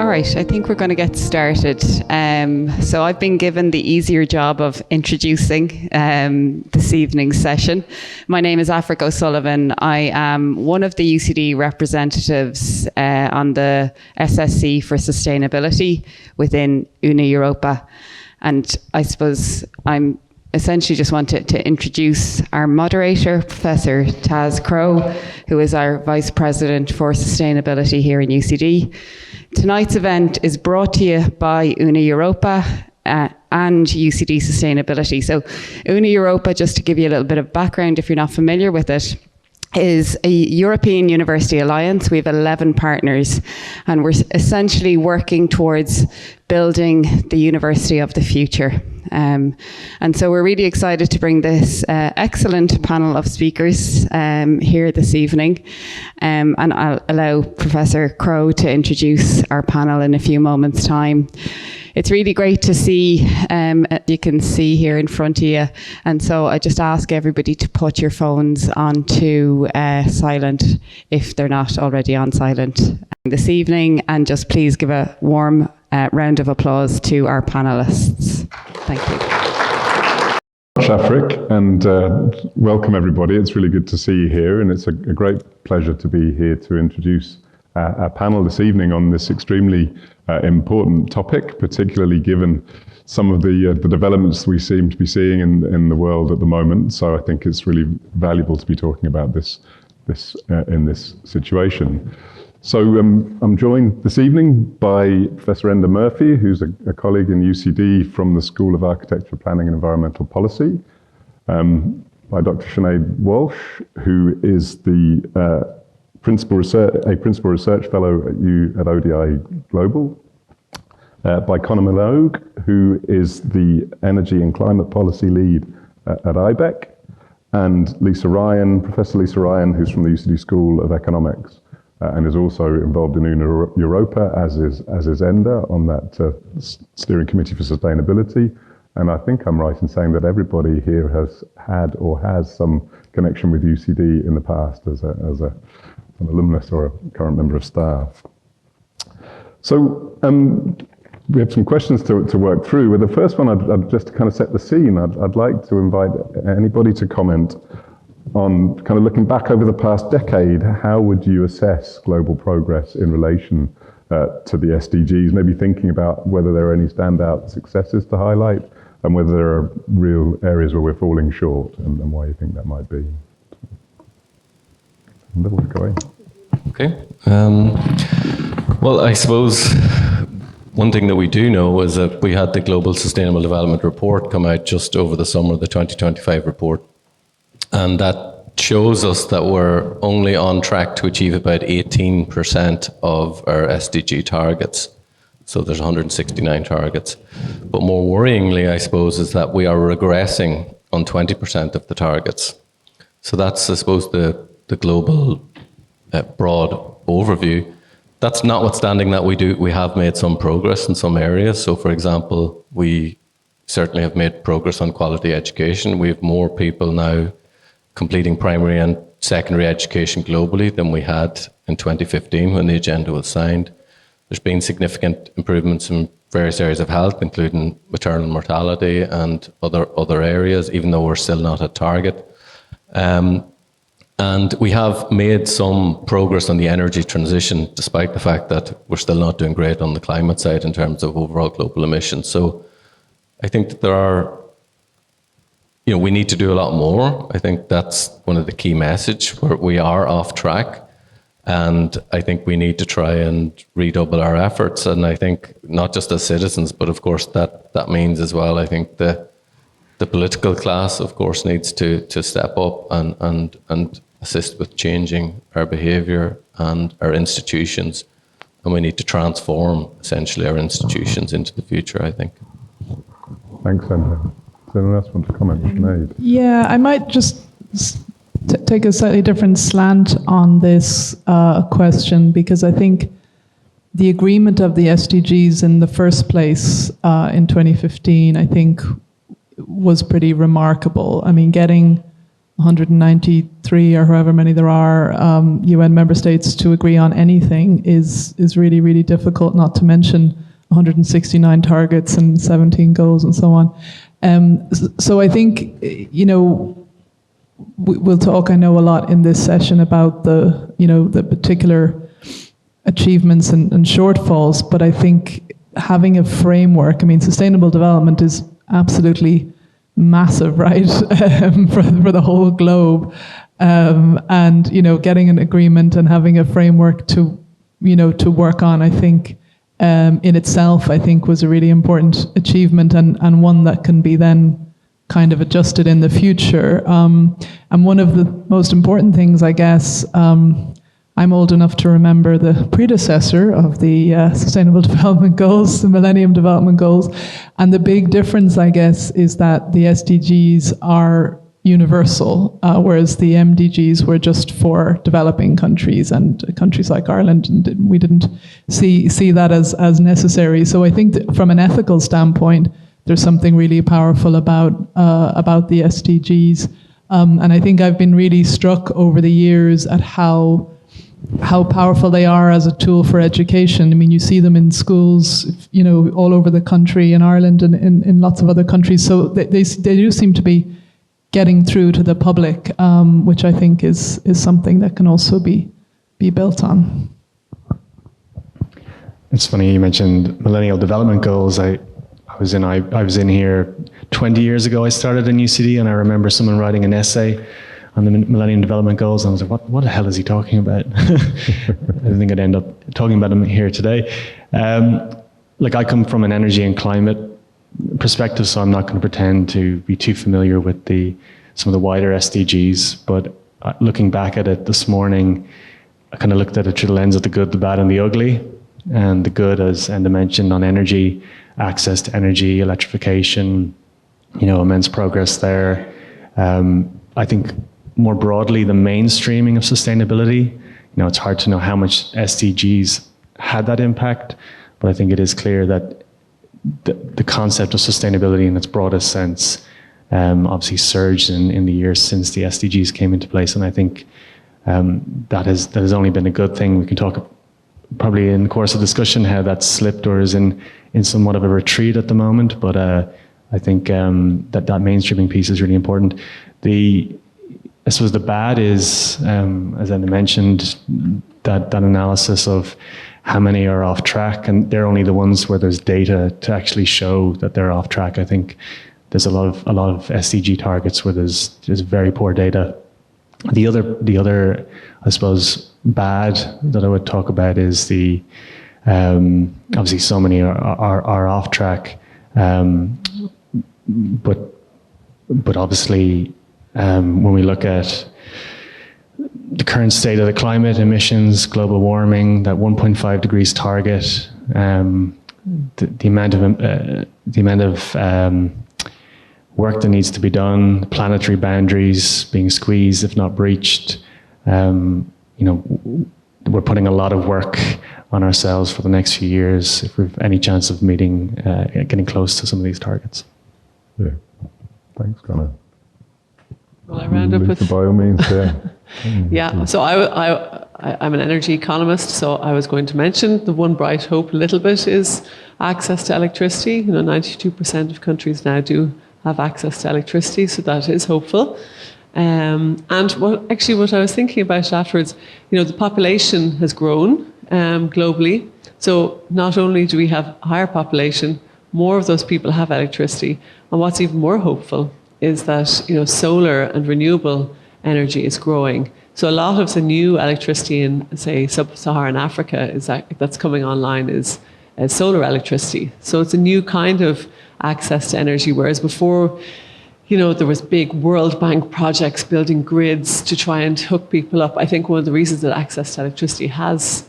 right, I think we're going to get started. So I've been given the easier job of introducing this evening's session. My name is Aifric O'Sullivan. I am one of the UCD representatives on the SSC for Sustainability within Una Europa. And I suppose I'm essentially just wanted to introduce our moderator, Professor Crowe, who is our Vice President for Sustainability here in UCD. Tonight's event is brought to you by Una Europa and UCD Sustainability. So Una Europa, just to give you a little bit of background if you're not familiar with it, is a European University Alliance. We have 11 partners, and we're essentially working towards building the university of the future. And so we're really excited to bring this excellent panel of speakers here this evening. And I'll allow Professor Crowe to introduce our panel in a few moments' time. It's really great to see, you can see here in front of you. And so I just ask everybody to put your phones onto silent if they're not already on silent this evening. And just please give a warm round of applause to our panelists. Thank you. Aifric, and welcome everybody. It's really good to see you here, and it's a great pleasure to be here to introduce our panel this evening on this extremely important topic, particularly given some of the developments we seem to be seeing in the world at the moment. So I think it's really valuable to be talking about this in this situation. So I'm joined this evening by Professor Enda Murphy, who's a colleague in UCD from the School of Architecture, Planning and Environmental Policy, by Dr. Sinéad Walsh, who is the principal research fellow at ODI Global, by Conor Minogue, who is the energy and climate policy lead at Ibec, and Professor Lisa Ryan, who's from the UCD School of Economics, and is also involved in Una Europa, as is Enda, on that steering committee for sustainability. And I think I'm right in saying that everybody here has had or has some connection with UCD in the past as an alumnus or a current member of staff. So we have some questions to work through. With the first one, I'd just to kind of set the scene, I'd like to invite anybody to comment on kind of looking back over the past decade. How would you assess global progress in relation to the SDGs? Maybe thinking about whether there are any standout successes to highlight, and whether there are real areas where we're falling short, and why you think that might be. Okay. Well, I suppose one thing that we do know is that we had the Global Sustainable Development Report come out just over the summer, the 2025 report. And that shows us that we're only on track to achieve about 18% of our SDG targets. So there's 169 targets. But more worryingly, I suppose, is that we are regressing on 20% of the targets. So that's, I suppose, the global broad overview. That's notwithstanding that we have made some progress in some areas. So for example, we certainly have made progress on quality education. We have more people now completing primary and secondary education globally than we had in 2015 when the agenda was signed. There's been significant improvements in various areas of health, including maternal mortality and other areas, even though we're still not at target. And we have made some progress on the energy transition, despite the fact that we're still not doing great on the climate side in terms of overall global emissions. So I think that there are, we need to do a lot more. I think that's one of the key messages, where we are off track. And I think we need to try and redouble our efforts. And I think not just as citizens, but of course that means as well, I think the political class, of course, needs to step up and assist with changing our behaviour and our institutions. And we need to transform, essentially, our institutions into the future, I think. Thanks, Enda. Does anyone else want to comment? Sinead? Yeah, I might just take a slightly different slant on this question, because I think the agreement of the SDGs in the first place in 2015, I think, was pretty remarkable. I mean, getting 193 or however many there are UN member states to agree on anything is really, really difficult, not to mention 169 targets and 17 goals and so on. So I think, we'll talk, I know, a lot in this session about the particular achievements and shortfalls, but I think having a framework, sustainable development is absolutely massive, right, for the whole globe, and getting an agreement and having a framework to work on, I think in itself, I think was a really important achievement, and one that can be then kind of adjusted in the future. And one of the most important things, I guess, I'm old enough to remember the predecessor of the Sustainable Development Goals, the Millennium Development Goals. And the big difference, I guess, is that the SDGs are universal, whereas the MDGs were just for developing countries and countries like Ireland, and we didn't see that as necessary. So I think that from an ethical standpoint, there's something really powerful about the SDGs. And I think I've been really struck over the years at how powerful they are as a tool for education. You see them in schools, all over the country, in Ireland and in lots of other countries. So they do seem to be getting through to the public, which I think is something that can also be built on. It's funny you mentioned Millennial Development Goals. I was in here 20 years ago. I started in UCD, and I remember someone writing an essay on the Millennium Development Goals, and I was like, what the hell is he talking about? I didn't think I'd end up talking about them here today. I come from an energy and climate perspective, so I'm not going to pretend to be too familiar with some of the wider SDGs, but looking back at it this morning, I kind of looked at it through the lens of the good, the bad, and the ugly. And the good, as Enda mentioned, on energy, access to energy, electrification, immense progress there. I think more broadly, the mainstreaming of sustainability, it's hard to know how much SDGs had that impact, but I think it is clear that the concept of sustainability in its broadest sense obviously surged in the years since the SDGs came into place, and I think that has only been a good thing. We can talk probably in the course of discussion how that's slipped or is in somewhat of a retreat at the moment, but I think that mainstreaming piece is really important. I suppose the bad is, as Enda mentioned, that analysis of how many are off track, and they're only the ones where there's data to actually show that they're off track. I think there's a lot of SDG targets where there's very poor data. The other, I suppose, bad that I would talk about is the obviously so many are off track, but obviously when we look at the current state of the climate, emissions, global warming, that 1.5 degrees target, the amount of work that needs to be done, planetary boundaries being squeezed if not breached. We're putting a lot of work on ourselves for the next few years if we've any chance of getting close to some of these targets. Yeah, thanks, Conor. Well, I round up with by all means, yeah. Yeah, so I'm an energy economist, so I was going to mention the one bright hope a little bit is access to electricity. 92% of countries now do have access to electricity, so that is hopeful. And what I was thinking about afterwards, the population has grown globally, so not only do we have a higher population, more of those people have electricity, and what's even more hopeful is that solar and renewable energy is growing. So a lot of the new electricity in, say, sub-Saharan Africa that's coming online is solar electricity. So it's a new kind of access to energy, whereas before, there was big World Bank projects building grids to try and hook people up. I think one of the reasons that access to electricity has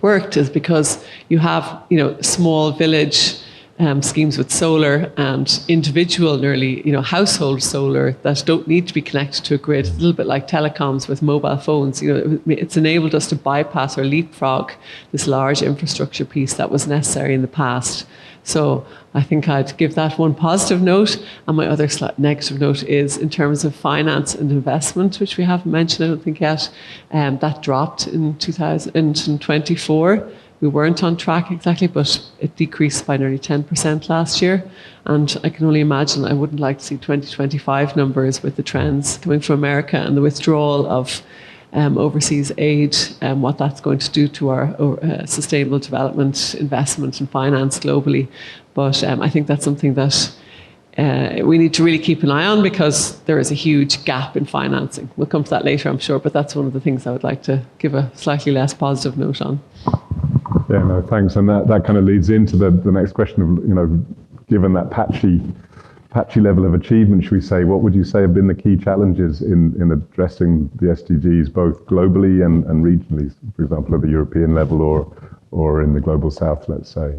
worked is because you have, small village schemes with solar and individual, nearly, household solar that don't need to be connected to a grid. It's a little bit like telecoms with mobile phones. It's enabled us to bypass or leapfrog this large infrastructure piece that was necessary in the past. So I think I'd give that one positive note. And my other negative note is in terms of finance and investment, which we haven't mentioned, I don't think yet. That dropped in 2024. We weren't on track exactly, but it decreased by nearly 10% last year. And I can only imagine, I wouldn't like to see 2025 numbers with the trends coming from America and the withdrawal of overseas aid, what that's going to do to our sustainable development, investment and finance globally. But I think that's something that we need to really keep an eye on, because there is a huge gap in financing. We'll come to that later, I'm sure, but that's one of the things I would like to give a slightly less positive note on. Yeah, no, thanks. And that kind of leads into the next question of, given that patchy level of achievement, should we say, what would you say have been the key challenges in addressing the SDGs, both globally and regionally, for example, at the European level or in the global south, let's say?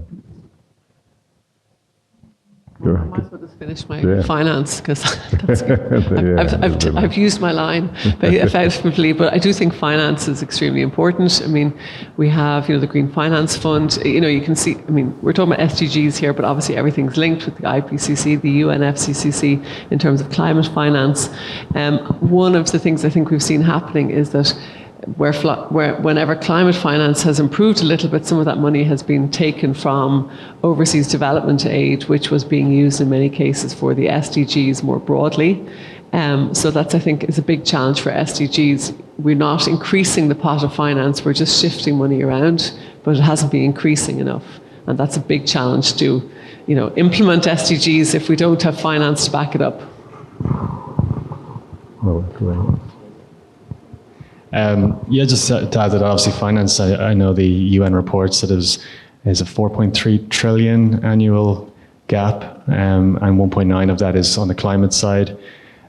I might as well just finish my finance, because I've used my line effectively, but I do think finance is extremely important. I mean, we have the Green Finance Fund. You can see, we're talking about SDGs here, but obviously everything's linked with the IPCC, the UNFCCC in terms of climate finance. One of the things I think we've seen happening is that whenever climate finance has improved a little bit, some of that money has been taken from overseas development aid, which was being used in many cases for the SDGs more broadly. So that's, I think, is a big challenge for SDGs. We're not increasing the pot of finance, we're just shifting money around, but it hasn't been increasing enough. And that's a big challenge to, implement SDGs if we don't have finance to back it up. Oh, great. Just to add that, obviously finance, I know the UN reports that is a 4.3 trillion annual gap, and 1.9 of that is on the climate side.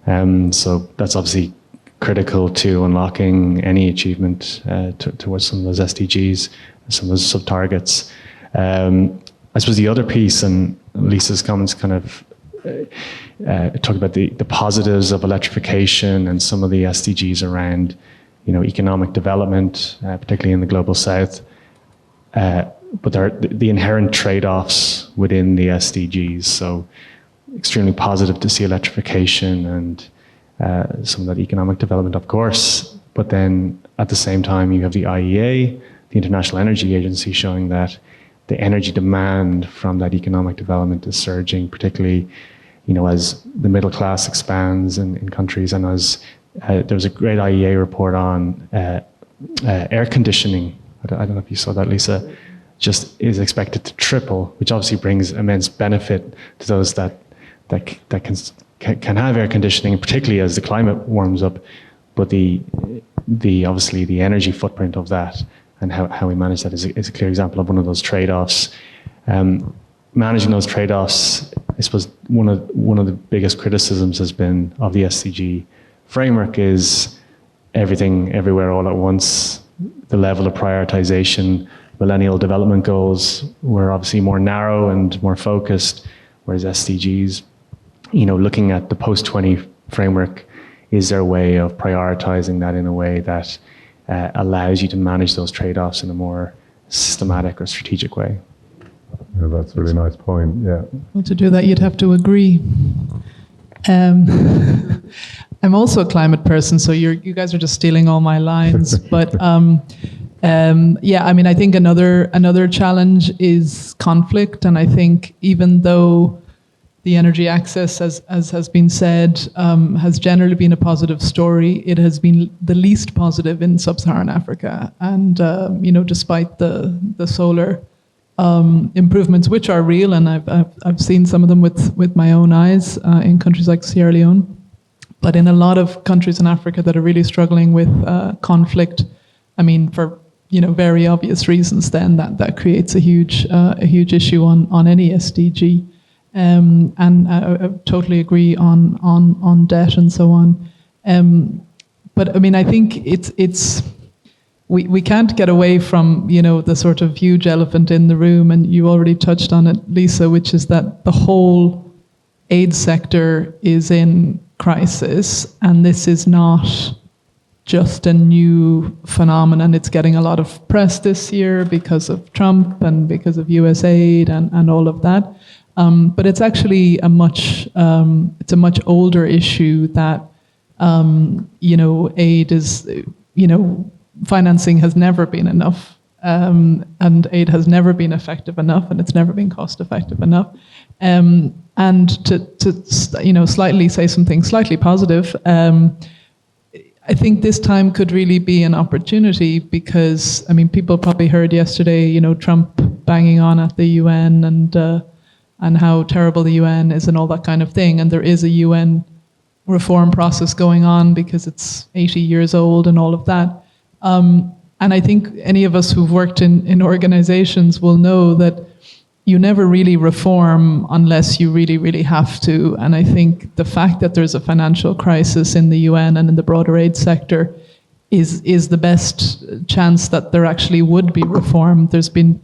So that's obviously critical to unlocking any achievement towards some of those SDGs, some of those sub-targets. I suppose the other piece, and Lisa's comments kind of talk about the positives of electrification and some of the SDGs around economic development, particularly in the global south, but there are the inherent trade-offs within the SDGs. So extremely positive to see electrification and some of that economic development, of course, but then at the same time you have the IEA, the International Energy Agency, showing that the energy demand from that economic development is surging, particularly as the middle class expands in countries, and as there was a great IEA report on air conditioning. I don't know if you saw that, Lisa. Just is expected to triple, which obviously brings immense benefit to those that can have air conditioning, particularly as the climate warms up. But the obviously the energy footprint of that and how we manage that is a clear example of one of those trade-offs. Managing those trade-offs, I suppose one of the biggest criticisms has been of the SDG framework is everything, everywhere, all at once. The level of prioritization, millennial development goals were obviously more narrow and more focused, whereas SDGs, looking at the post-20 framework, is there a way of prioritizing that in a way that allows you to manage those trade-offs in a more systematic or strategic way? Yeah, that's a really nice point, yeah. Well, to do that, you'd have to agree. I'm also a climate person, so you guys are just stealing all my lines. But I think another challenge is conflict, and I think even though the energy access, as has been said, has generally been a positive story, it has been the least positive in sub-Saharan Africa. And despite the solar improvements, which are real, and I've seen some of them with my own eyes in countries like Sierra Leone. But in a lot of countries in Africa that are really struggling with conflict, for very obvious reasons, then that creates a huge issue on any SDG. And I totally agree on debt and so on. But I think it's we can't get away from, the sort of huge elephant in the room, and you already touched on it, Lisa, which is that the whole aid sector is in crisis, and this is not just a new phenomenon. It's getting a lot of press this year because of Trump and because of USAID and all of that. But it's actually a much older issue that, aid is, financing has never been enough, and aid has never been effective enough, and it's never been cost effective enough. And to slightly say something slightly positive, I think this time could really be an opportunity because, people probably heard yesterday, Trump banging on at the UN and how terrible the UN is and all that kind of thing. And there is a UN reform process going on because it's 80 years old and all of that. And I think any of us who've worked in organizations will know that you never really reform unless you really, really have to. And I think the fact that there's a financial crisis in the UN and in the broader aid sector is the best chance that there actually would be reform. There's been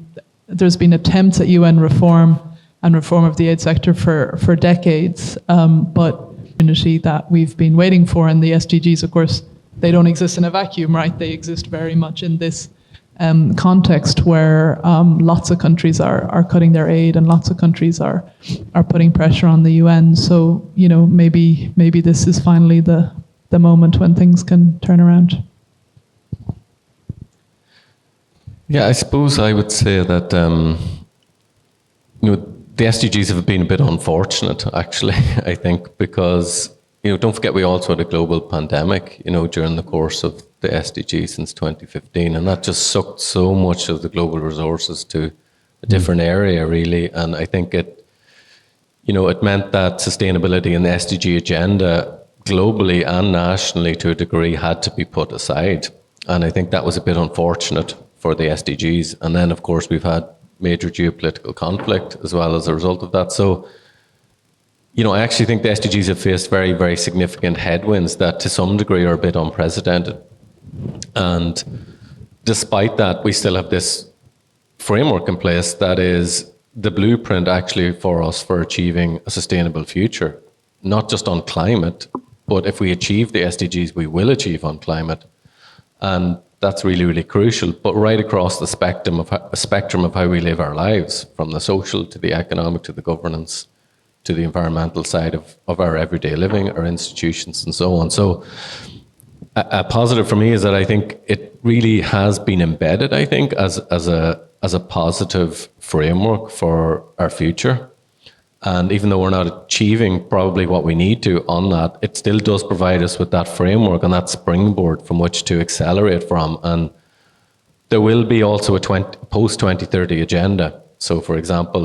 attempts at UN reform and reform of the aid sector for decades, but opportunity that we've been waiting for. And the SDGs, of course, they don't exist in a vacuum, right? They exist very much in this context where lots of countries are cutting their aid and lots of countries are putting pressure on the UN. So, maybe this is finally the moment when things can turn around. Yeah, I suppose I would say that the SDGs have been a bit unfortunate, actually, I think, because don't forget we also had a global pandemic, during the course of the SDG since 2015, and that just sucked so much of the global resources to a different area, really. And I think it meant that sustainability and the SDG agenda globally and nationally to a degree had to be put aside. And I think that was a bit unfortunate for the SDGs. And then, of course, we've had major geopolitical conflict as well as a result of that. So, I actually think the SDGs have faced very, very significant headwinds that to some degree are a bit unprecedented. And despite that, we still have this framework in place that is the blueprint actually for us for achieving a sustainable future, not just on climate, but if we achieve the SDGs, we will achieve on climate. And that's really, really crucial, but right across the spectrum of how we live our lives, from the social to the economic to the governance to the environmental side of our everyday living, our institutions and so on. So a positive for me is that I think it really has been embedded, I think, as a positive framework for our future. And even though we're not achieving probably what we need to on that, it still does provide us with that framework and that springboard from which to accelerate from. And there will be also a post-2030 agenda. So, for example,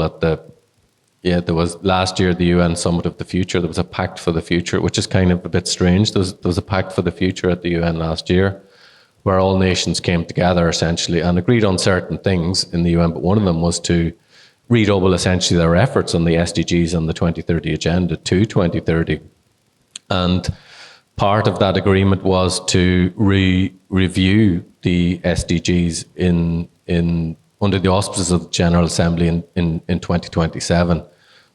there was last year, the UN Summit of the Future, there was a Pact for the Future, which is kind of a bit strange. There was a Pact for the Future at the UN last year, where all nations came together essentially and agreed on certain things in the UN, but one of them was to redouble essentially their efforts on the SDGs and the 2030 agenda to 2030. And part of that agreement was to review the SDGs under the auspices of the General Assembly in 2027.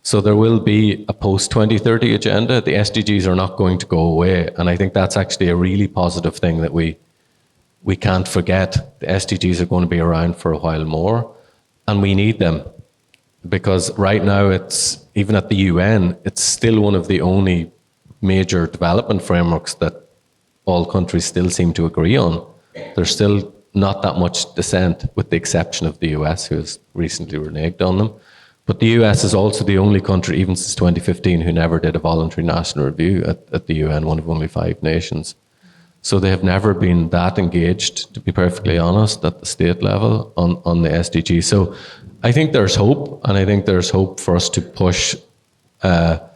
So there will be a post-2030 agenda. The SDGs are not going to go away. And I think that's actually a really positive thing that we can't forget. The SDGs are going to be around for a while more, and we need them. Because right now, it's even at the UN, it's still one of the only major development frameworks that all countries still seem to agree on. There's still not that much dissent, with the exception of the US, who has recently reneged on them. But the US is also the only country, even since 2015, who never did a voluntary national review at the UN, one of only 5 nations. So they have never been that engaged, to be perfectly honest, at the state level on the SDG. So I think there's hope, and I think there's hope for us to push for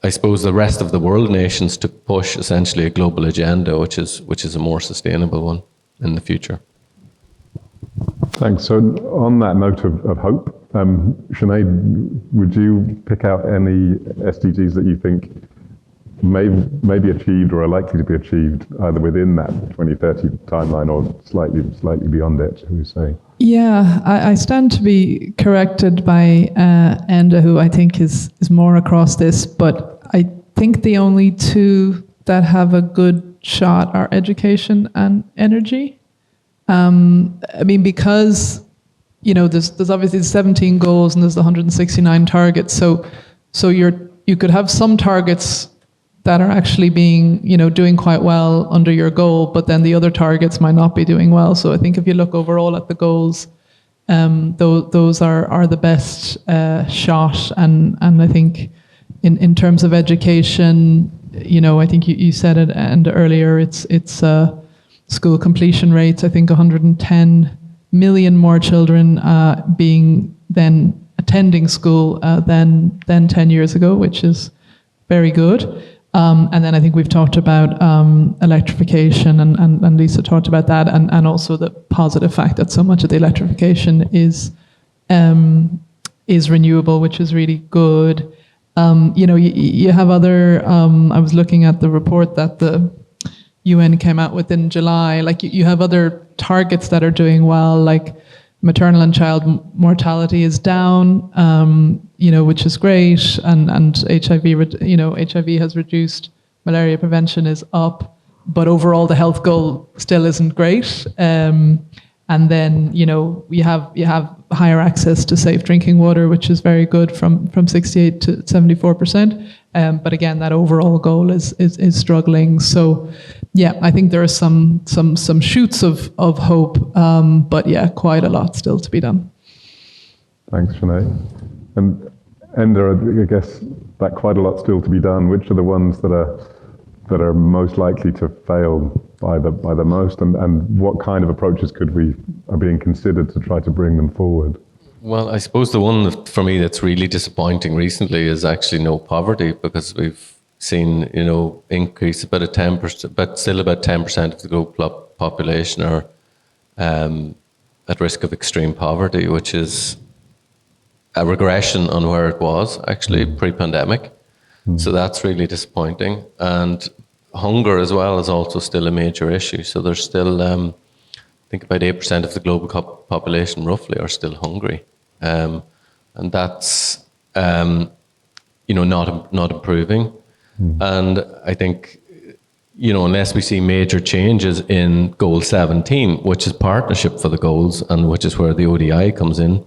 I suppose the rest of the world nations to push essentially a global agenda, which is a more sustainable one in the future. Thanks. So on that note of hope, Sinead, would you pick out any SDGs that you think may be achieved or are likely to be achieved either within that 2030 timeline or slightly beyond it, shall we say? Yeah, I stand to be corrected by Enda, who I think is more across this, but I think the only two that have a good shot are education and energy. I mean, because, there's obviously 17 goals and there's the 169 targets, so you could have some targets that are actually being, doing quite well under your goal, but then the other targets might not be doing well. So I think if you look overall at the goals, those are the best shot. And I think in terms of education, I think you said it and earlier, it's school completion rates. I think 110 million more children being then attending school than 10 years ago, which is very good. And then I think we've talked about electrification, and Lisa talked about that, and also the positive fact that so much of the electrification is renewable, which is really good. You have other, I was looking at the report that the UN came out with in July, like you have other targets that are doing well, like maternal and child mortality is down, which is great, and HIV has reduced, malaria prevention is up, but overall the health goal still isn't great. And then you have higher access to safe drinking water, which is very good, from 68 to 74%. But again, that overall goal is struggling. So yeah, I think there are some shoots of hope, but yeah, quite a lot still to be done. Thanks, Sinead. And Enda, I guess that quite a lot still to be done. Which are the ones that are most likely to fail by the most, and what kind of approaches are being considered to try to bring them forward? Well, I suppose the one that, for me, that's really disappointing recently is actually no poverty, because we've seen, increase about 10%, but still about 10% of the global population are at risk of extreme poverty, which is a regression on where it was actually pre-pandemic. So that's really disappointing. And hunger as well is also still a major issue. So there's still, I think about 8% of the global population roughly are still hungry. And that's, not improving. And I think, unless we see major changes in goal 17, which is partnership for the goals and which is where the ODI comes in,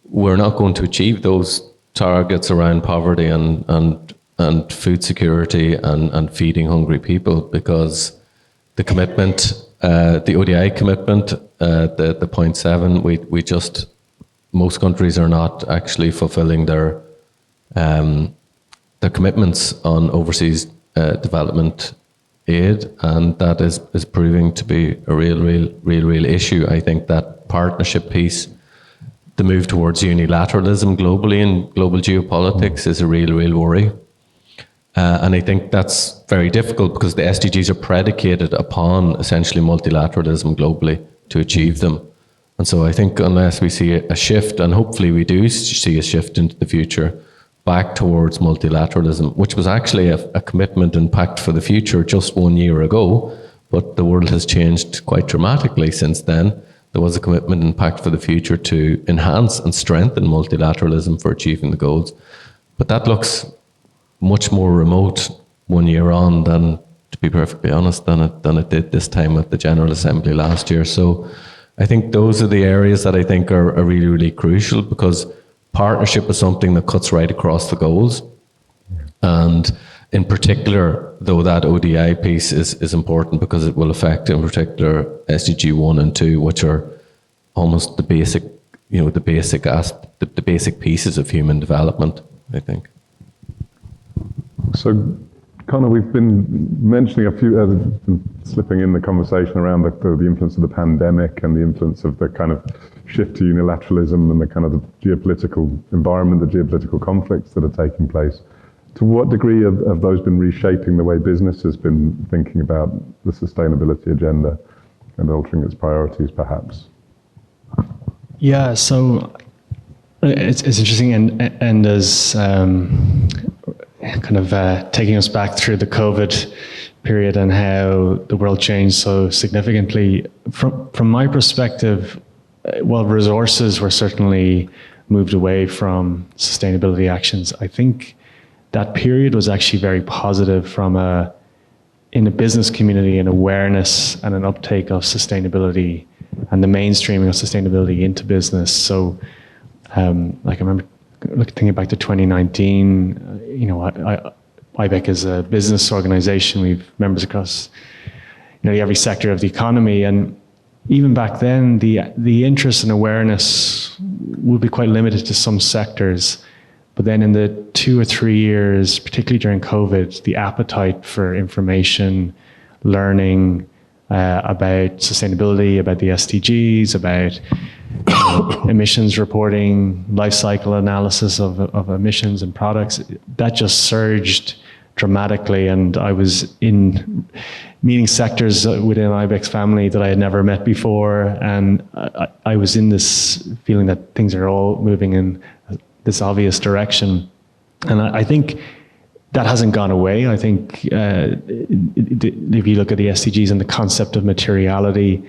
we're not going to achieve those targets around poverty and food security and feeding hungry people, because the commitment, the ODI commitment, the 0.7, most countries are not actually fulfilling their commitments on overseas development aid, and that is proving to be a real issue. I think that partnership piece, the move towards unilateralism globally in global geopolitics, is a real worry. And I think that's very difficult because the SDGs are predicated upon essentially multilateralism globally to achieve them. And so I think unless we see a shift, and hopefully we do see a shift into the future back towards multilateralism, which was actually a commitment and pact for the future just 1 year ago, but the world has changed quite dramatically since then. There was a commitment and pact for the future to enhance and strengthen multilateralism for achieving the goals. But that looks much more remote 1 year on than, to be perfectly honest, than it did this time at the General Assembly last year. So I think those are the areas that I think are really crucial, because partnership is something that cuts right across the goals. And in particular, though, that ODI piece is important because it will affect, in particular, SDG 1 and 2, which are almost the basic, the basic pieces of human development, I think. So, Conor, we've been mentioning slipping in the conversation around the influence of the pandemic and the influence of the kind of shift to unilateralism and the kind of the geopolitical environment, the geopolitical conflicts that are taking place. To what degree have those been reshaping the way business has been thinking about the sustainability agenda and altering its priorities, perhaps? Yeah, so it's interesting, and as kind of taking us back through the COVID period and how the world changed so significantly. From my perspective, while resources were certainly moved away from sustainability actions, I think that period was actually very positive in the business community, an awareness and an uptake of sustainability and the mainstreaming of sustainability into business. So, like I remember thinking back to 2019, Ibec is a business organization. We've members across nearly every sector of the economy. And even back then, the interest and awareness would be quite limited to some sectors. But then in the 2 or 3 years, particularly during COVID, the appetite for information, learning about sustainability, about the SDGs, about emissions reporting, life cycle analysis of emissions and products, that just surged dramatically. And I was in meeting sectors within Ibec's family that I had never met before. And I was in this feeling that things are all moving in this obvious direction. And I think that hasn't gone away. I think if you look at the SDGs and the concept of materiality,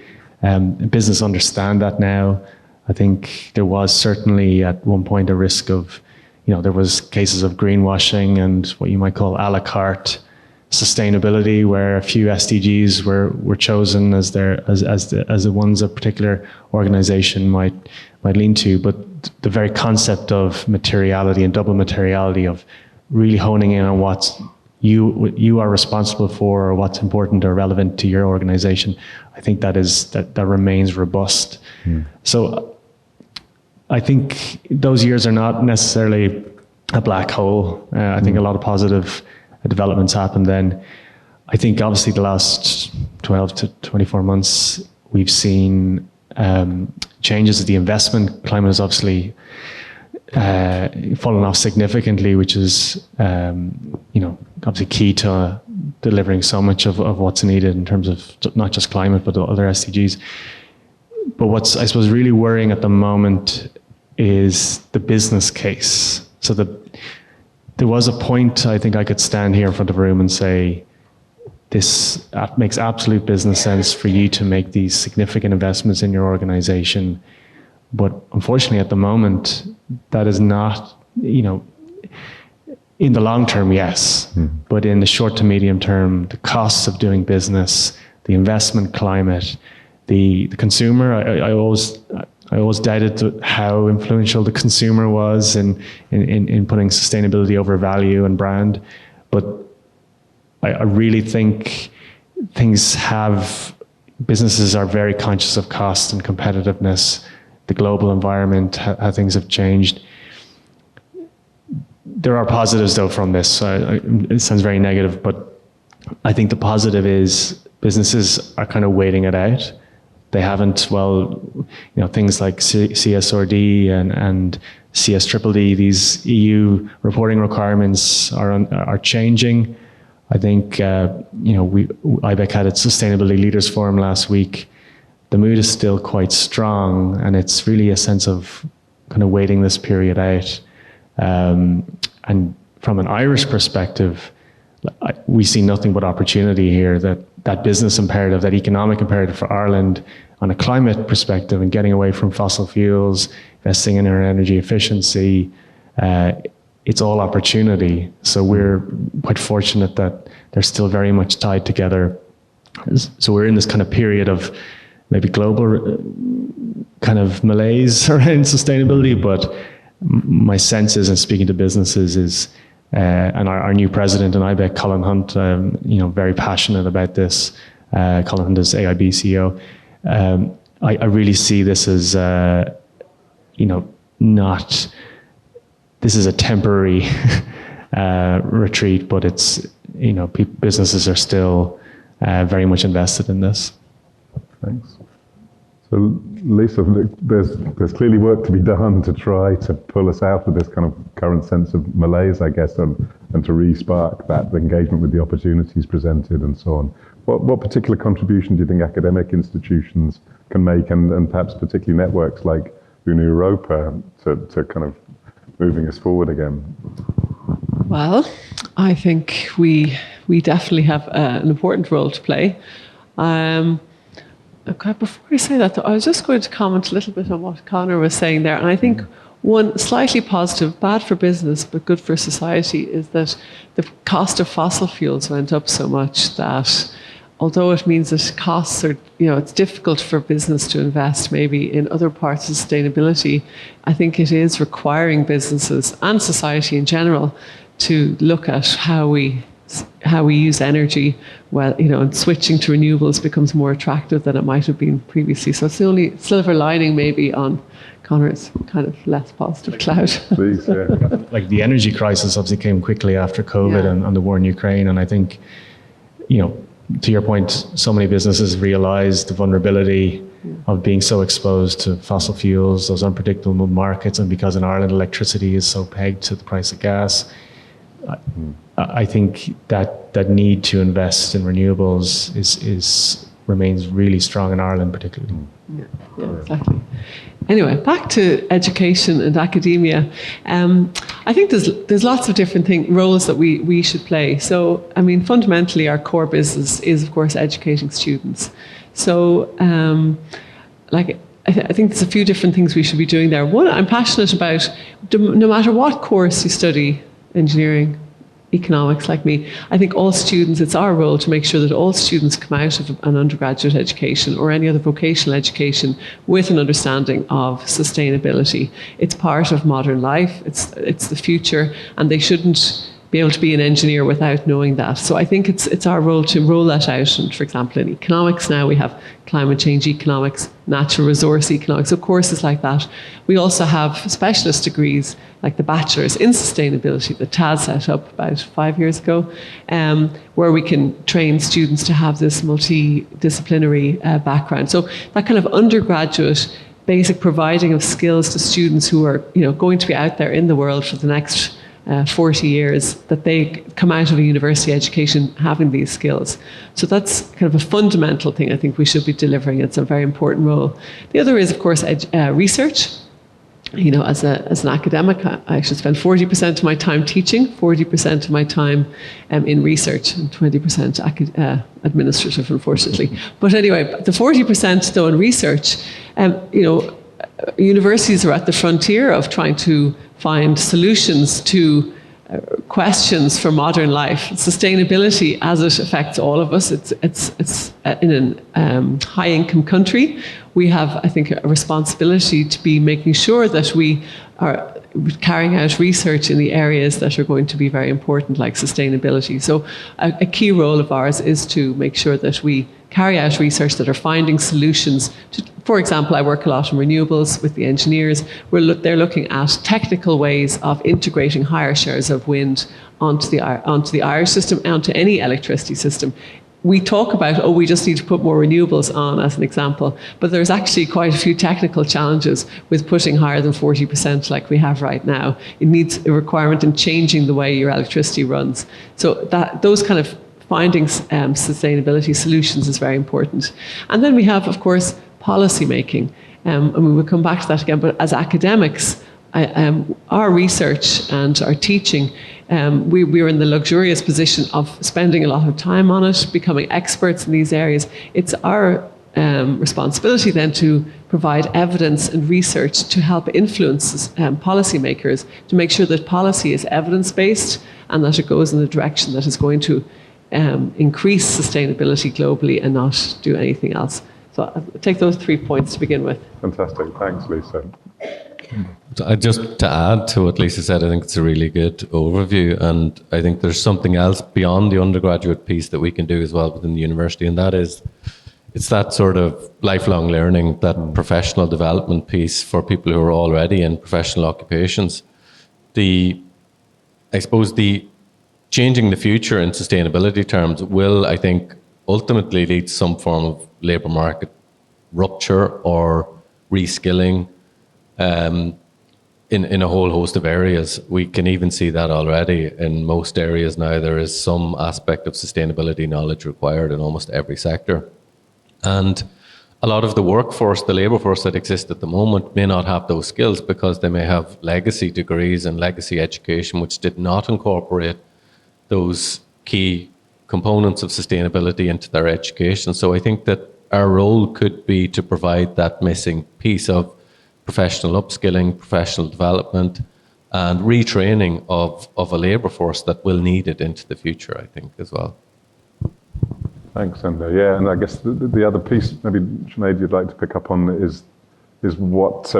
business understand that now. I think there was certainly at one point a risk of, there was cases of greenwashing and what you might call a la carte sustainability, where a few SDGs were chosen as the ones a particular organization might lean to. But the very concept of materiality and double materiality, of really honing in on what you are responsible for, or what's important or relevant to your organization, I think that remains robust. So I think those years are not necessarily a black hole. I think a lot of positive developments happened then. I think obviously the last 12 to 24 months, we've seen changes. The investment climate has obviously fallen off significantly, which is obviously key to delivering so much of what's needed in terms of not just climate, but other SDGs. But what's, I suppose, really worrying at the moment is the business case. So there was a point, I think I could stand here in front of a room and say, this makes absolute business sense for you to make these significant investments in your organization. But unfortunately, at the moment, that is not, in the long term, yes. But in the short to medium term, the costs of doing business, the investment climate, the consumer, I always doubted how influential the consumer was in putting sustainability over value and brand. But I really think businesses are very conscious of cost and competitiveness, the global environment, how things have changed. There are positives though from this. It sounds very negative, but I think the positive is businesses are kind of waiting it out. They haven't, things like CSRD and CSDDD, these EU reporting requirements are changing. I think, Ibec had its Sustainability Leaders Forum last week. The mood is still quite strong, and it's really a sense of kind of waiting this period out. And from an Irish perspective, we see nothing but opportunity here, that business imperative, that economic imperative for Ireland on a climate perspective and getting away from fossil fuels, investing in our energy efficiency, it's all opportunity. So we're quite fortunate that they're still very much tied together. So we're in this kind of period of maybe global kind of malaise around sustainability, but my sense is, in speaking to businesses, is and our new president in Ibec, Colin Hunt, very passionate about this. Colin Hunt is AIB CEO. I really see this as, this is a temporary retreat, but it's, businesses are still very much invested in this. Thanks. So Lisa, there's clearly work to be done to try to pull us out of this kind of current sense of malaise, I guess, and to re-spark that engagement with the opportunities presented and so on. What particular contribution do you think academic institutions can make, and perhaps particularly networks like Una Europa to kind of moving us forward again? Well, I think we definitely have an important role to play. Okay, before I say that, though, I was just going to comment a little bit on what Conor was saying there. And I think one slightly positive, bad for business, but good for society, is that the cost of fossil fuels went up so much that although it means that costs are, it's difficult for business to invest maybe in other parts of sustainability, I think it is requiring businesses and society in general to look at how we use energy, and switching to renewables becomes more attractive than it might have been previously. So it's the only silver lining maybe on Conor's kind of less positive cloud. Please, yeah. Like the energy crisis obviously came quickly after COVID and the war in Ukraine. And I think, to your point, so many businesses realized the vulnerability of being so exposed to fossil fuels, those unpredictable markets. And because in Ireland, electricity is so pegged to the price of gas, I think that need to invest in renewables remains really strong in Ireland particularly. Yeah, exactly. Anyway, back to education and academia. I think there's lots of different roles that we should play. So, I mean, fundamentally, our core business is, of course, educating students. So, I think there's a few different things we should be doing there. One, I'm passionate about, no matter what course you study, engineering, economics like me, I think all students, it's our role to make sure that all students come out of an undergraduate education or any other vocational education with an understanding of sustainability. It's part of modern life, it's the future, and they shouldn't be able to be an engineer without knowing that. So I think it's our role to roll that out. And for example, in economics now we have climate change economics, natural resource economics, so courses like that. We also have specialist degrees like the bachelor's in sustainability that TAS set up about 5 years ago, where we can train students to have this multidisciplinary background. So that kind of undergraduate basic providing of skills to students who are going to be out there in the world for the next 40 years, that they come out of a university education having these skills. So that's kind of a fundamental thing I think we should be delivering. It's a very important role. The other is, of course, research. As an academic, I should spend 40% of my time teaching, 40% of my time in research, and 20% administrative, unfortunately. But anyway, the 40% though in research, universities are at the frontier of trying to find solutions to questions for modern life. Sustainability, as it affects all of us, it's in a high-income country. We have, I think, a responsibility to be making sure that we are carrying out research in the areas that are going to be very important, like sustainability. So a key role of ours is to make sure that we carry out research that are finding solutions to, for example, I work a lot on renewables with the engineers. They're looking at technical ways of integrating higher shares of wind onto the Irish system, onto any electricity system. We talk about, we just need to put more renewables on, as an example, but there's actually quite a few technical challenges with putting higher than 40% like we have right now. It needs a requirement in changing the way your electricity runs. So those kind of finding sustainability solutions is very important. And then we have, of course, policy making. And we will come back to that again, but as academics, our research and our teaching, we're in the luxurious position of spending a lot of time on it, becoming experts in these areas. It's our responsibility then to provide evidence and research to help influence policymakers to make sure that policy is evidence-based and that it goes in the direction that is going to increase sustainability globally and not do anything else. So I'll take those 3 points to begin with. Fantastic. Thanks, Lisa. Just to add to what Lisa said, I think it's a really good overview, and I think there's something else beyond the undergraduate piece that we can do as well within the university, and that is, it's that sort of lifelong learning, that professional development piece for people who are already in professional occupations. I suppose the changing the future in sustainability terms will, I think, ultimately lead to some form of labour market rupture or reskilling in a whole host of areas. We can even see that already in most areas now. There is some aspect of sustainability knowledge required in almost every sector. And a lot of the workforce, the labour force that exists at the moment, may not have those skills because they may have legacy degrees and legacy education which did not incorporate those key components of sustainability into their education. So I think that our role could be to provide that missing piece of professional upskilling, professional development, and retraining of a labour force that will need it into the future, I think, as well. Thanks, Enda. Yeah, and I guess the other piece, maybe Sinead, you'd like to pick up on is what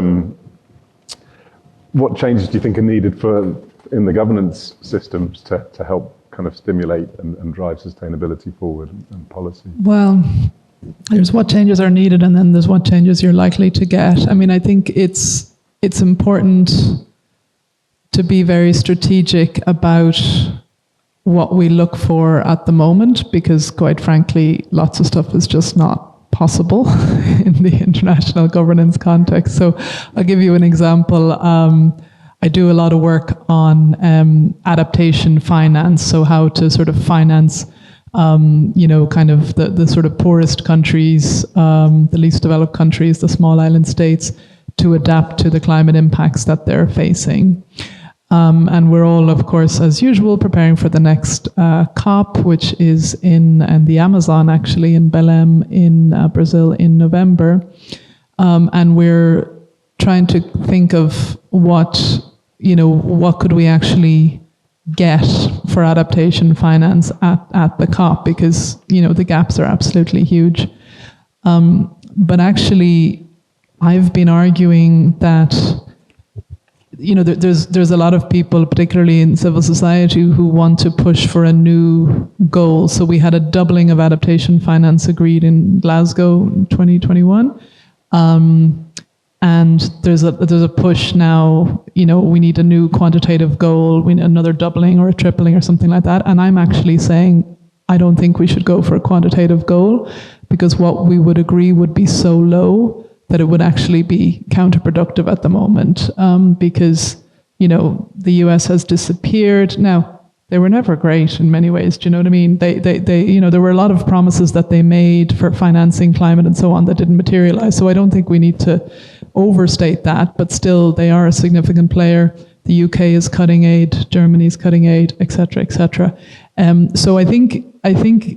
changes do you think are needed in the governance systems to help kind of stimulate and drive sustainability forward and policy? Well, there's what changes are needed, and then there's what changes you're likely to get. I mean, I think it's important to be very strategic about what we look for at the moment, because quite frankly, lots of stuff is just not possible in the international governance context. So I'll give you an example. I do a lot of work on adaptation finance, so how to sort of finance kind of the sort of poorest countries, the least developed countries, the small island states, to adapt to the climate impacts that they're facing. And we're all, of course, as usual, preparing for the next COP, which is in the Amazon, actually, in Belém in Brazil in November. And we're trying to think of what could we actually get for adaptation finance at the COP, because, the gaps are absolutely huge. But actually, I've been arguing that there's a lot of people, particularly in civil society, who want to push for a new goal. So we had a doubling of adaptation finance agreed in Glasgow in 2021. And there's a push now, we need a new quantitative goal, we need another doubling or a tripling or something like that. And I'm actually saying, I don't think we should go for a quantitative goal, because what we would agree would be so low that it would actually be counterproductive at the moment, because, the US has disappeared. Now, they were never great in many ways, do you know what I mean? They there were a lot of promises that they made for financing climate and so on that didn't materialize. So I don't think we need to overstate that, but still they are a significant player. The UK is cutting aid, Germany is cutting aid, et cetera, et cetera. So I think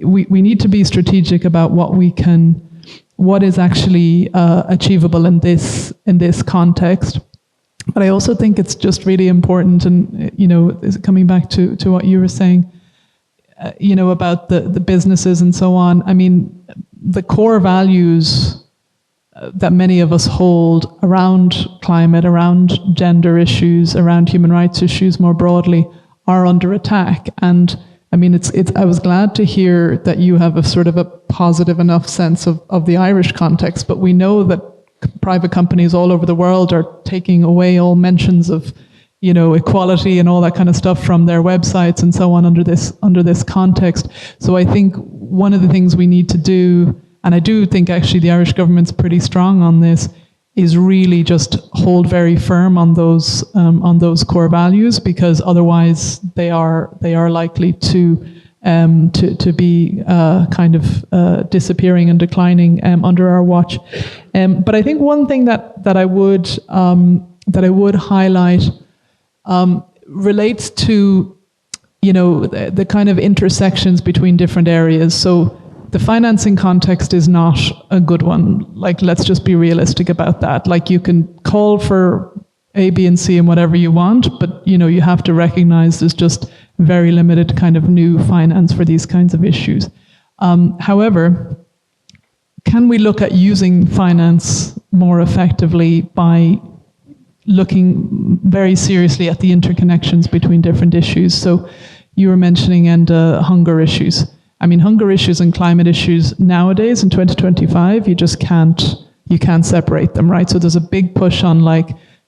we need to be strategic about what is actually achievable in this context. But I also think it's just really important, and coming back to what you were saying, about the businesses and so on. I mean, the core values that many of us hold around climate, around gender issues, around human rights issues more broadly, are under attack. And I mean, I was glad to hear that you have a sort of a positive enough sense of the Irish context, but we know that private companies all over the world are taking away all mentions of, equality and all that kind of stuff from their websites and so on under this context. So I think one of the things we need to do, and I do think actually the Irish government's pretty strong on this, is really just hold very firm on those core values, because otherwise they are likely to be kind of disappearing and declining under our watch. But I think one thing that I would highlight relates to the kind of intersections between different areas. So the financing context is not a good one. Like, let's just be realistic about that. Like, you can call for A, B, and C and whatever you want, but you have to recognize there's just very limited kind of new finance for these kinds of issues. However, can we look at using finance more effectively by looking very seriously at the interconnections between different issues? So you were mentioning hunger issues. I mean, hunger issues and climate issues nowadays in 2025, you can't separate them, right? So there's a big push on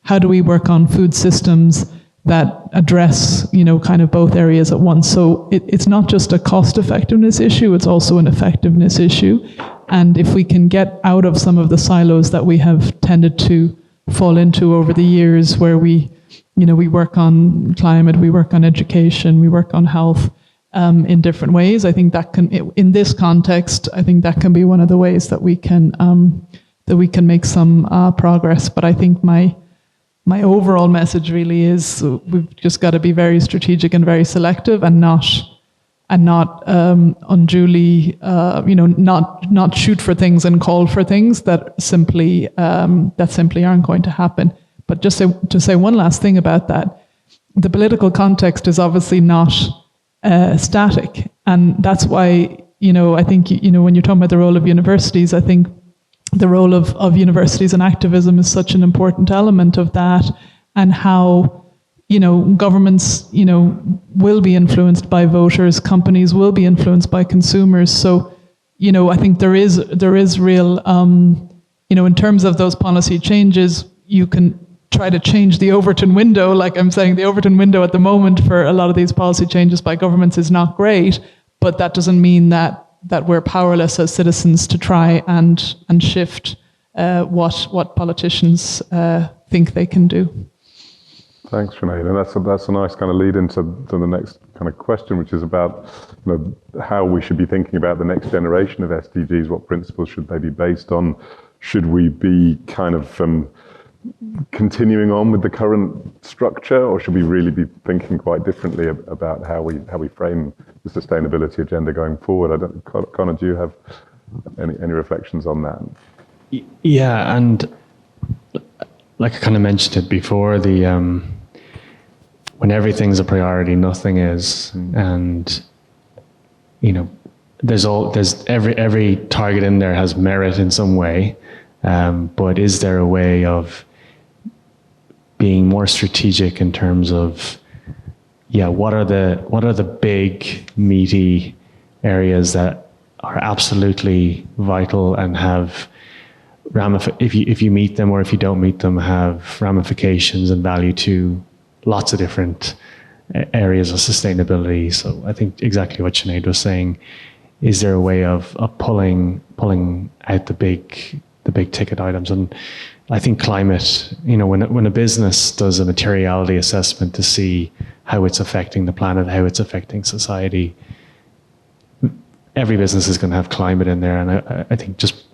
how do we work on food systems that address, kind of both areas at once. So it's not just a cost effectiveness issue, it's also an effectiveness issue. And if we can get out of some of the silos that we have tended to fall into over the years, where we work on climate, we work on education, we work on health, in different ways. I think that in this context, I think that can be one of the ways that we can make some progress. But I think my overall message really is we've just got to be very strategic and very selective, and not and not unduly, not shoot for things and call for things that simply aren't going to happen. But just to say one last thing about that, the political context is obviously not static, and that's why I think when you're talking about the role of universities, I think the role of universities and activism is such an important element of that, and how governments will be influenced by voters, companies will be influenced by consumers. So I think there is real in terms of those policy changes, you can try to change the Overton window. Like I'm saying, the Overton window at the moment for a lot of these policy changes by governments is not great, but that doesn't mean that we're powerless as citizens to try and shift what politicians think they can do. Thanks, Sinead. And that's a nice kind of lead into the next kind of question, which is about how we should be thinking about the next generation of SDGs. What principles should they be based on? Should we be kind of continuing on with the current structure, or should we really be thinking quite differently about how we frame the sustainability agenda going forward? Conor, do you have any reflections on that? Yeah, and like I kind of mentioned it before, when everything's a priority, nothing is, and there's every target in there has merit in some way, but is there a way of being more strategic in terms of what are the big meaty areas that are absolutely vital and have if you meet them or if you don't meet them, have ramifications and value to lots of different areas of sustainability. So I think exactly what Sinead was saying, is there a way of pulling out the big ticket items? And I think climate, when a business does a materiality assessment to see how it's affecting the planet, how it's affecting society, every business is going to have climate in there. And I think just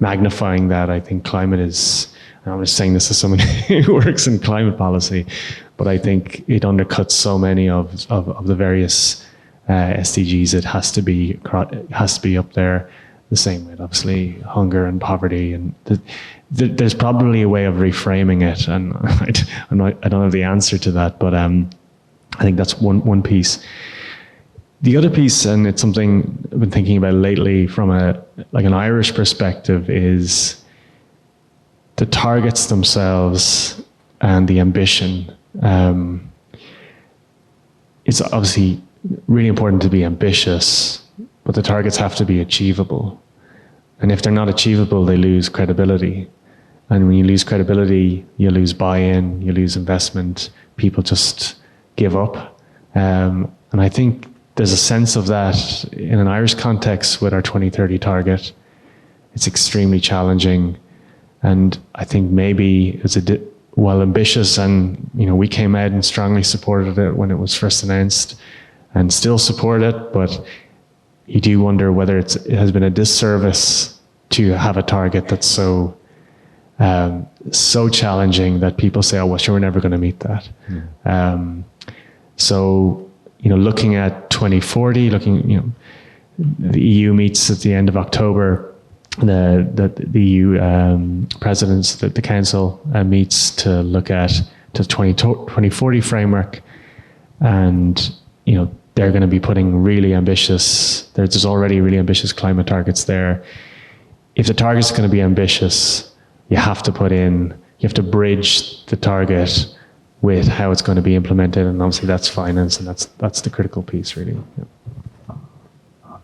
magnifying that, I think climate is, and I'm just saying this as someone who works in climate policy, but I think it undercuts so many of the various SDGs. It has to be up there the same way, obviously, hunger and poverty. And there's probably a way of reframing it, and I don't have the answer to that, but I think that's one piece. The other piece, and it's something I've been thinking about lately from an Irish perspective, is the targets themselves and the ambition. It's obviously really important to be ambitious, but the targets have to be achievable. And if they're not achievable, they lose credibility. And when you lose credibility, you lose buy-in, you lose investment, people just give up. And I think there's a sense of that in an Irish context with our 2030 target. It's extremely challenging. And I think maybe it's while ambitious, and we came out and strongly supported it when it was first announced and still support it, but you do wonder whether it has been a disservice to have a target that's so challenging that people say, oh, well, sure, we're never going to meet that. So, looking at 2040, the EU meets at the end of October. The EU presidents, the council meets to look at the 2040 framework, and they're going to be putting really ambitious. There's already really ambitious climate targets there. If the target's going to be ambitious, you have to bridge the target with how it's going to be implemented, and obviously that's finance, and that's the critical piece, really. Yeah.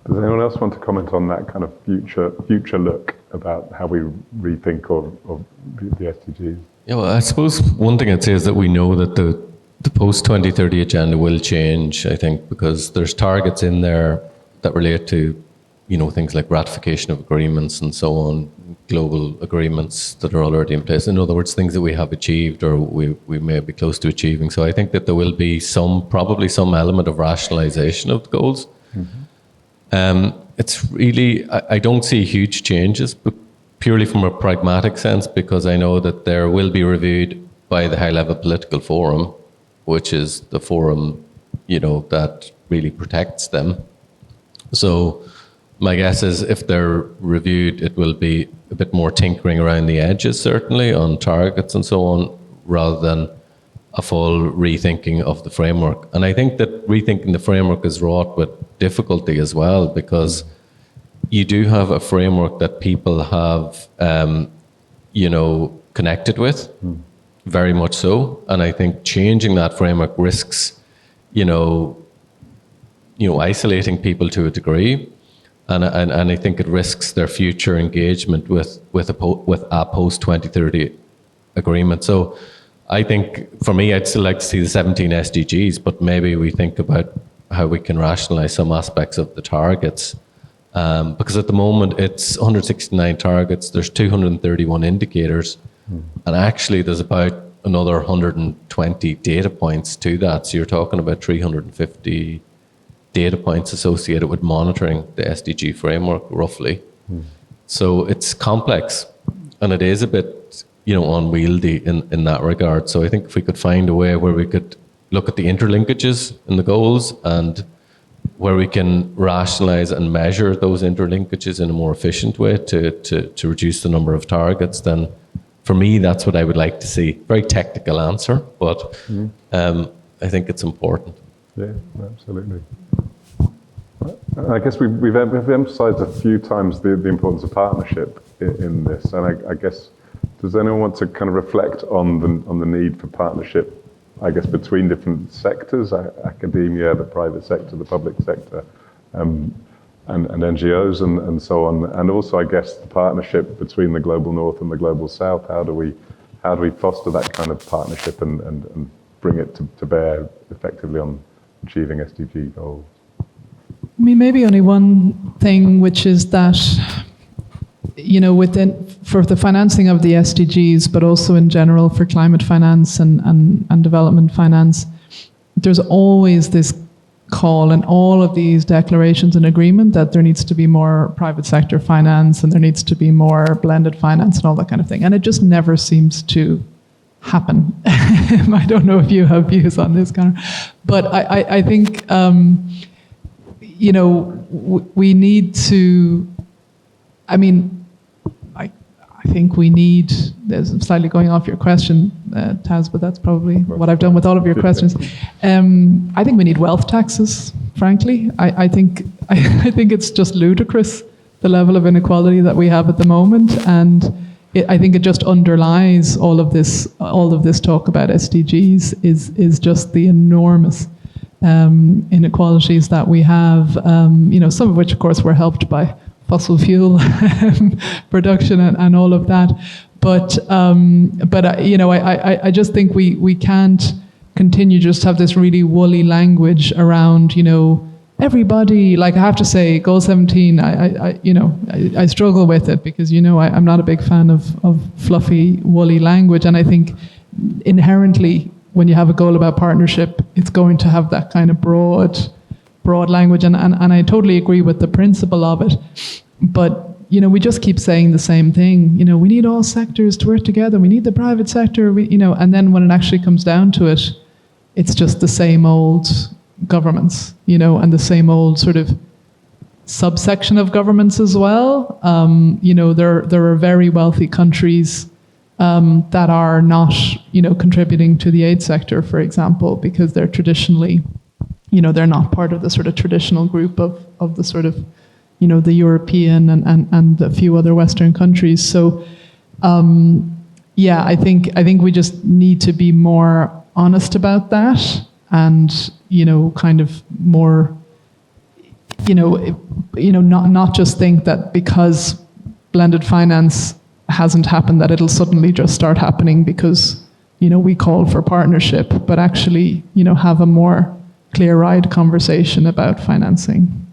Does anyone else want to comment on that kind of future look about how we rethink of the SDGs? Yeah, well, I suppose one thing I'd say is that we know that the post-2030 agenda will change, I think, because there's targets in there that relate to, things like ratification of agreements and so on, global agreements that are already in place. In other words, things that we have achieved or we may be close to achieving. So I think that there will be probably some element of rationalization of the goals. Mm-hmm. It's really, I don't see huge changes, but purely from a pragmatic sense, because I know that there will be reviewed by the high-level political forum, which is the forum, that really protects them. So my guess is if they're reviewed, it will be a bit more tinkering around the edges, certainly, on targets and so on, rather than a full rethinking of the framework. And I think that rethinking the framework is wrought with difficulty as well, because you do have a framework that people have, connected with, very much so. And I think changing that framework risks, isolating people to a degree. And I think it risks their future engagement with a post-2030 agreement. So I think, for me, I'd still like to see the 17 SDGs, but maybe we think about how we can rationalise some aspects of the targets. Because at the moment, it's 169 targets, there's 231 indicators, and actually there's about another 120 data points to that. So you're talking about 350 data points associated with monitoring the SDG framework, roughly. So it's complex, and it is a bit, unwieldy in that regard. So I think if we could find a way where we could look at the interlinkages in the goals, and where we can rationalize and measure those interlinkages in a more efficient way to reduce the number of targets, then for me, that's what I would like to see. Very technical answer, but I think it's important. Yeah, absolutely. I guess we've emphasised a few times the importance of partnership in this, and I guess, does anyone want to kind of reflect on the need for partnership, I guess, between different sectors, academia, the private sector, the public sector, and NGOs and so on, and also, I guess, the partnership between the global north and the global south? How do we foster that kind of partnership and bring it to bear effectively on achieving SDG goals? I mean, maybe only one thing, which is that, for the financing of the SDGs, but also in general for climate finance and development finance, there's always this call in all of these declarations and agreement that there needs to be more private sector finance and there needs to be more blended finance and all that kind of thing. And it just never seems to happen. I don't know if you have views on this, Conor, but I think, we need to, I think we need, there's slightly going off your question, Taz, but that's probably what I've done with all of your questions. I think we need wealth taxes, frankly. I think it's just ludicrous, the level of inequality that we have at the moment. And I think it just underlies all of this talk about SDGs is just the enormous inequalities that we have, some of which, of course, were helped by fossil fuel production and all of that. But I just think we can't continue just to have this really woolly language around, everybody. Like, I have to say, Goal 17, I struggle with it because, I'm not a big fan of fluffy, woolly language. And I think inherently, when you have a goal about partnership, it's going to have that kind of broad language, and I totally agree with the principle of it. But we just keep saying the same thing. We need all sectors to work together. We need the private sector. And then when it actually comes down to it, it's just the same old governments, and the same old sort of subsection of governments as well. There are very wealthy countries that are not, contributing to the aid sector, for example, because they're traditionally, they're not part of the sort of traditional group of the sort of, the European and a few other Western countries. So, I think we just need to be more honest about that, and kind of more, not just think that because blended finance hasn't happened that it'll suddenly just start happening because we call for partnership, but actually have a more clear-eyed conversation about financing.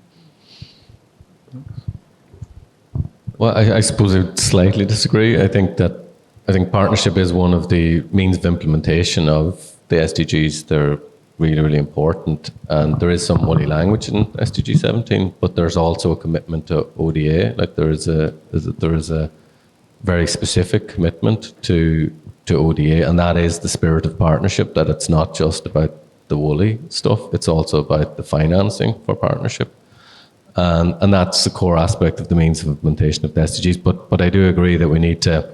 Well, I suppose I would slightly disagree. I think partnership is one of the means of implementation of the SDGs. They're really, really important, and there is some woolly language in SDG 17, but there's also a commitment to ODA. Like there is a very specific commitment to ODA, and that is the spirit of partnership, that it's not just about the woolly stuff. It's also about the financing for partnership. And that's the core aspect of the means of implementation of the SDGs. But I do agree that we need to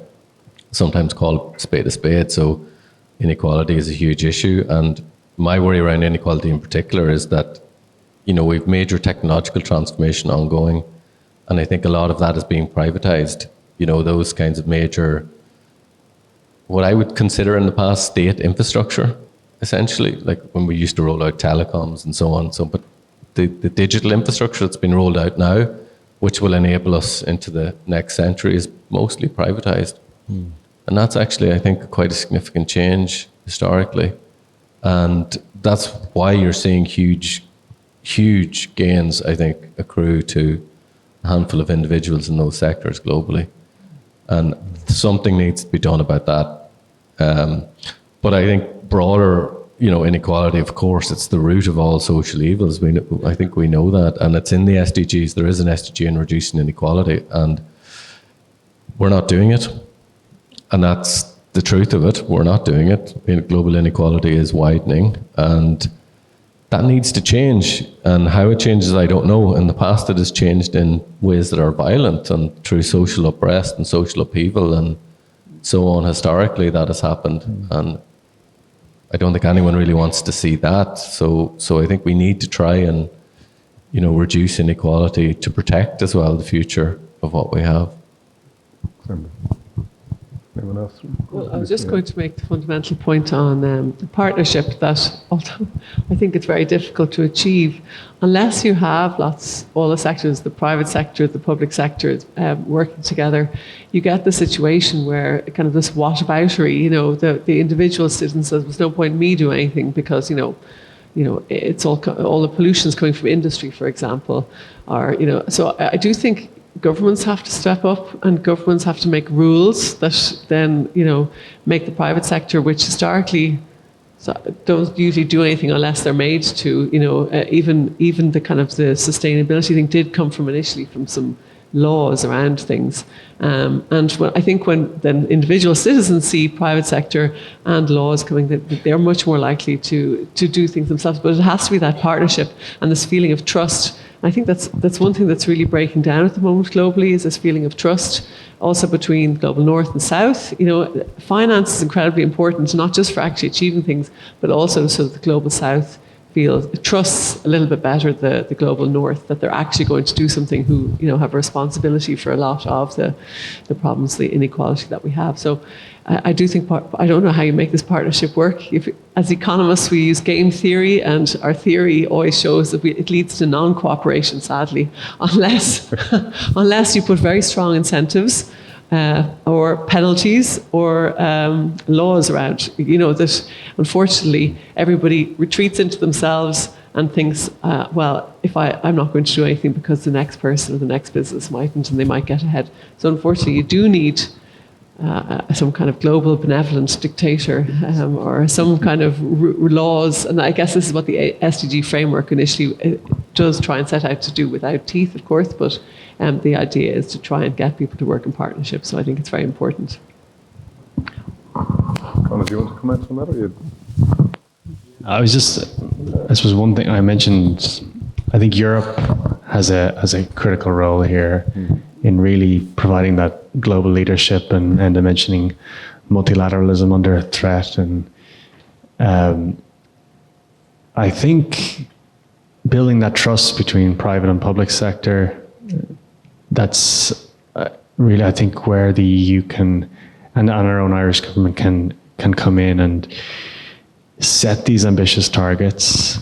sometimes call a spade. So inequality is a huge issue. And my worry around inequality in particular is that, we've major technological transformation ongoing. And I think a lot of that is being privatized. Those kinds of major, what I would consider in the past, state infrastructure, essentially, like when we used to roll out telecoms and so on. But the digital infrastructure that's been rolled out now, which will enable us into the next century, is mostly privatized. And that's actually, I think, quite a significant change historically. And that's why you're seeing huge gains, I think, accrue to a handful of individuals in those sectors globally. And something needs to be done about that. But I think broader, inequality, of course, it's the root of all social evils. I think we know that. And it's in the SDGs. There is an SDG in reducing inequality. And we're not doing it. And that's the truth of it. We're not doing it. Global inequality is widening. And that needs to change. And how it changes, I don't know. In the past, it has changed in ways that are violent and through social unrest and social upheaval and so on. Historically, that has happened. And I don't think anyone really wants to see that. So I think we need to try and, reduce inequality to protect as well the future of what we have. Anyone else? Well, I was just going to make the fundamental point on the partnership that, although I think it's very difficult to achieve, unless you have all the sectors, the private sector, the public sector, working together, you get the situation where kind of this whataboutery, the individual citizen says, there's no point in me doing anything because, it's all the pollution's coming from industry, for example, or, so I do think governments have to step up and governments have to make rules that then, make the private sector, which historically don't usually do anything unless they're made to, even the kind of the sustainability thing did come from initially from some laws around things. And I think when then individual citizens see private sector and laws coming, they're much more likely to do things themselves. But it has to be that partnership and this feeling of trust. I think that's one thing that's really breaking down at the moment globally, is this feeling of trust, also between global north and south. Finance is incredibly important, not just for actually achieving things, but also so that the global south trusts a little bit better the global north, that they're actually going to do something, who have a responsibility for a lot of the problems, the inequality that we have. So I do think, I don't know how you make this partnership work. As economists, we use game theory, and our theory always shows that it leads to non-cooperation, sadly, unless you put very strong incentives or penalties or laws around, that unfortunately everybody retreats into themselves and thinks, I'm not going to do anything because the next person or the next business mightn't, and they might get ahead. So unfortunately, you do need some kind of global benevolent dictator or some kind of laws. And I guess this is what the SDG framework initially does try and set out to do, without teeth, of course, but the idea is to try and get people to work in partnership. So I think it's very important. Conor, do you want to comment on that? Or I suppose one thing I mentioned, I think Europe has a critical role here in really providing that global leadership and mentioning multilateralism under threat. And I think building that trust between private and public sector, that's really, I think, where the EU can, and our own Irish government can come in and set these ambitious targets.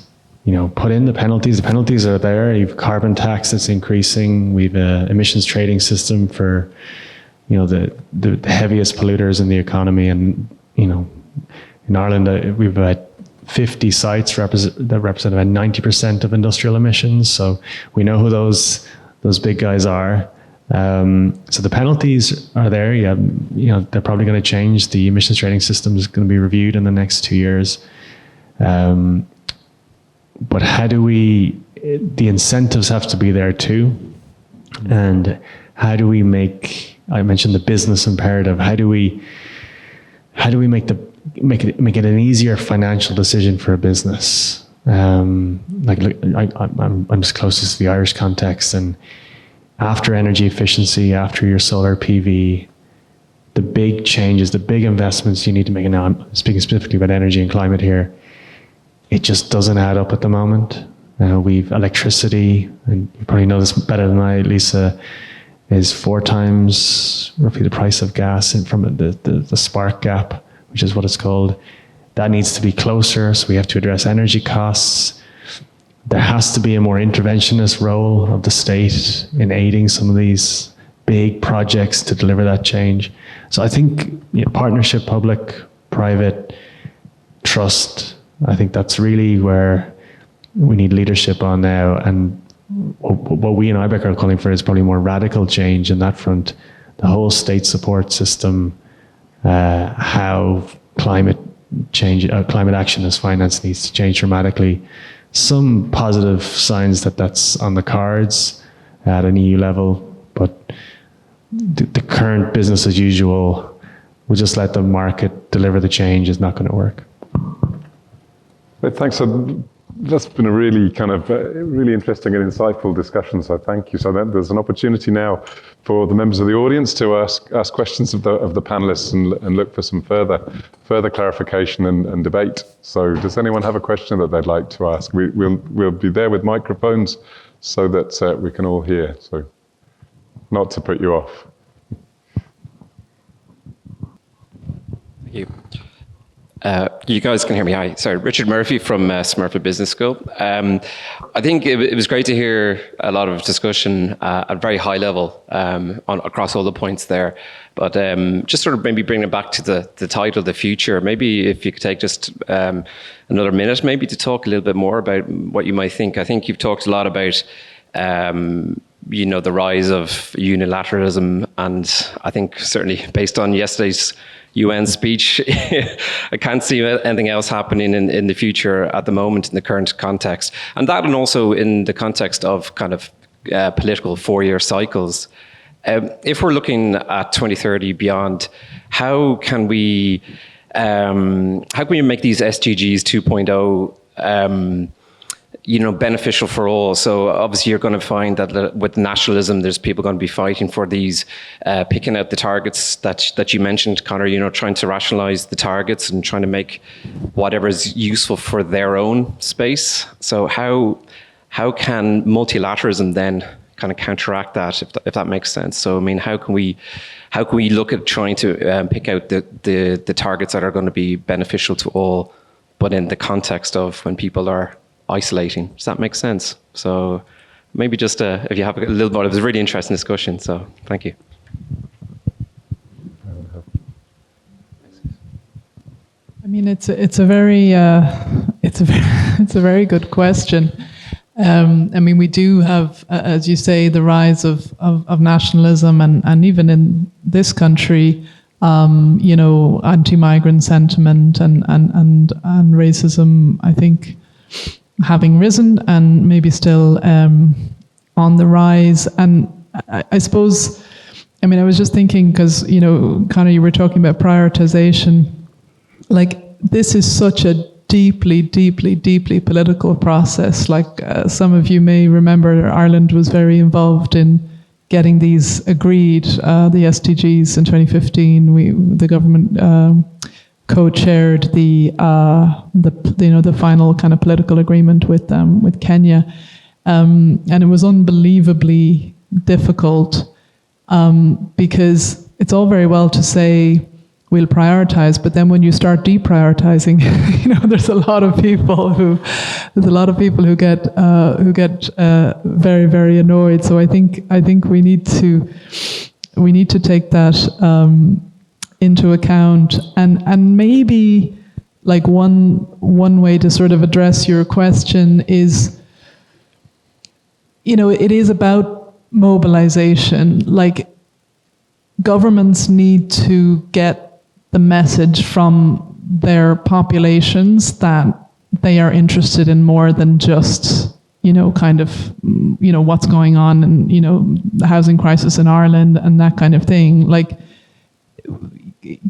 Put in the penalties. The penalties are there. You've carbon tax that's increasing. We've an emissions trading system for, the heaviest polluters in the economy. And, in Ireland, we've about 50 sites that represent about 90% of industrial emissions. So we know who those big guys are. So the penalties are there. Yeah, they're probably going to change. The emissions trading system is going to be reviewed in the next 2 years. But the incentives have to be there too. And how do we make, I mentioned the business imperative, how do we make make it an easier financial decision for a business. I'm just closest to the Irish context, and after energy efficiency, after your solar PV, the big changes, the big investments you need to make, and now I'm speaking specifically about energy and climate here, it just doesn't add up at the moment. We've electricity, and you probably know this better than I, Lisa, is 4 times roughly the price of gas from the spark gap, which is what it's called. That needs to be closer, so we have to address energy costs. There has to be a more interventionist role of the state in aiding some of these big projects to deliver that change. So I think partnership, public, private, trust, I think that's really where we need leadership on now. And what we in Ibec are calling for is probably more radical change in that front. The whole state support system, how climate change, climate action as finance needs to change dramatically. Some positive signs that that's on the cards at an EU level, but the current business as usual, we'll just let the market deliver the change, is not going to work. Thanks. So that's been a really really interesting and insightful discussion. So thank you. So there's an opportunity now for the members of the audience to ask questions of the panelists and look for some further clarification and debate. So does anyone have a question that they'd like to ask? We'll be there with microphones so that we can all hear. So not to put you off. Thank you. You guys can hear me. Hi. Sorry, Richard Murphy from Smurfit Business School. I think it was great to hear a lot of discussion at a very high level across all the points there. But just sort of maybe bringing it back to the title, The Future, maybe if you could take just another minute maybe to talk a little bit more about what you might think. I think you've talked a lot about the rise of unilateralism, and I think certainly based on yesterday's UN speech, I can't see anything else happening in the future at the moment in the current context. And that, and also in the context of kind of political 4-year cycles. If we're looking at 2030 beyond, how can we make these SDGs 2.0 beneficial for all? So obviously you're going to find that with nationalism, there's people going to be fighting for these, picking out the targets that you mentioned, Conor, trying to rationalize the targets and trying to make whatever is useful for their own space. So how can multilateralism then kind of counteract that, if that makes sense? So, I mean, how can we look at trying to pick out the targets that are going to be beneficial to all, but in the context of when people are isolating? Does that make sense? So maybe just if you have a little more, it was a really interesting discussion, so thank you. I mean, it's a very good question. I mean, we do have, as you say, the rise of nationalism, and even in this country, anti-migrant sentiment and racism, I think, having risen and maybe still on the rise. And I suppose, I mean, I was just thinking, because, Conor, you were talking about prioritization. Like, this is such a deeply, deeply, deeply political process. Like, some of you may remember, Ireland was very involved in getting these agreed, the SDGs in 2015. The government co-chaired the final kind of political agreement with Kenya, and it was unbelievably difficult because it's all very well to say we'll prioritize, but then when you start deprioritizing, there's a lot of people who get very, very annoyed. So I think we need to take that into account, and maybe like one way to sort of address your question is, it is about mobilization. Like, governments need to get the message from their populations that they are interested in more than just what's going on and the housing crisis in Ireland and that kind of thing. Like,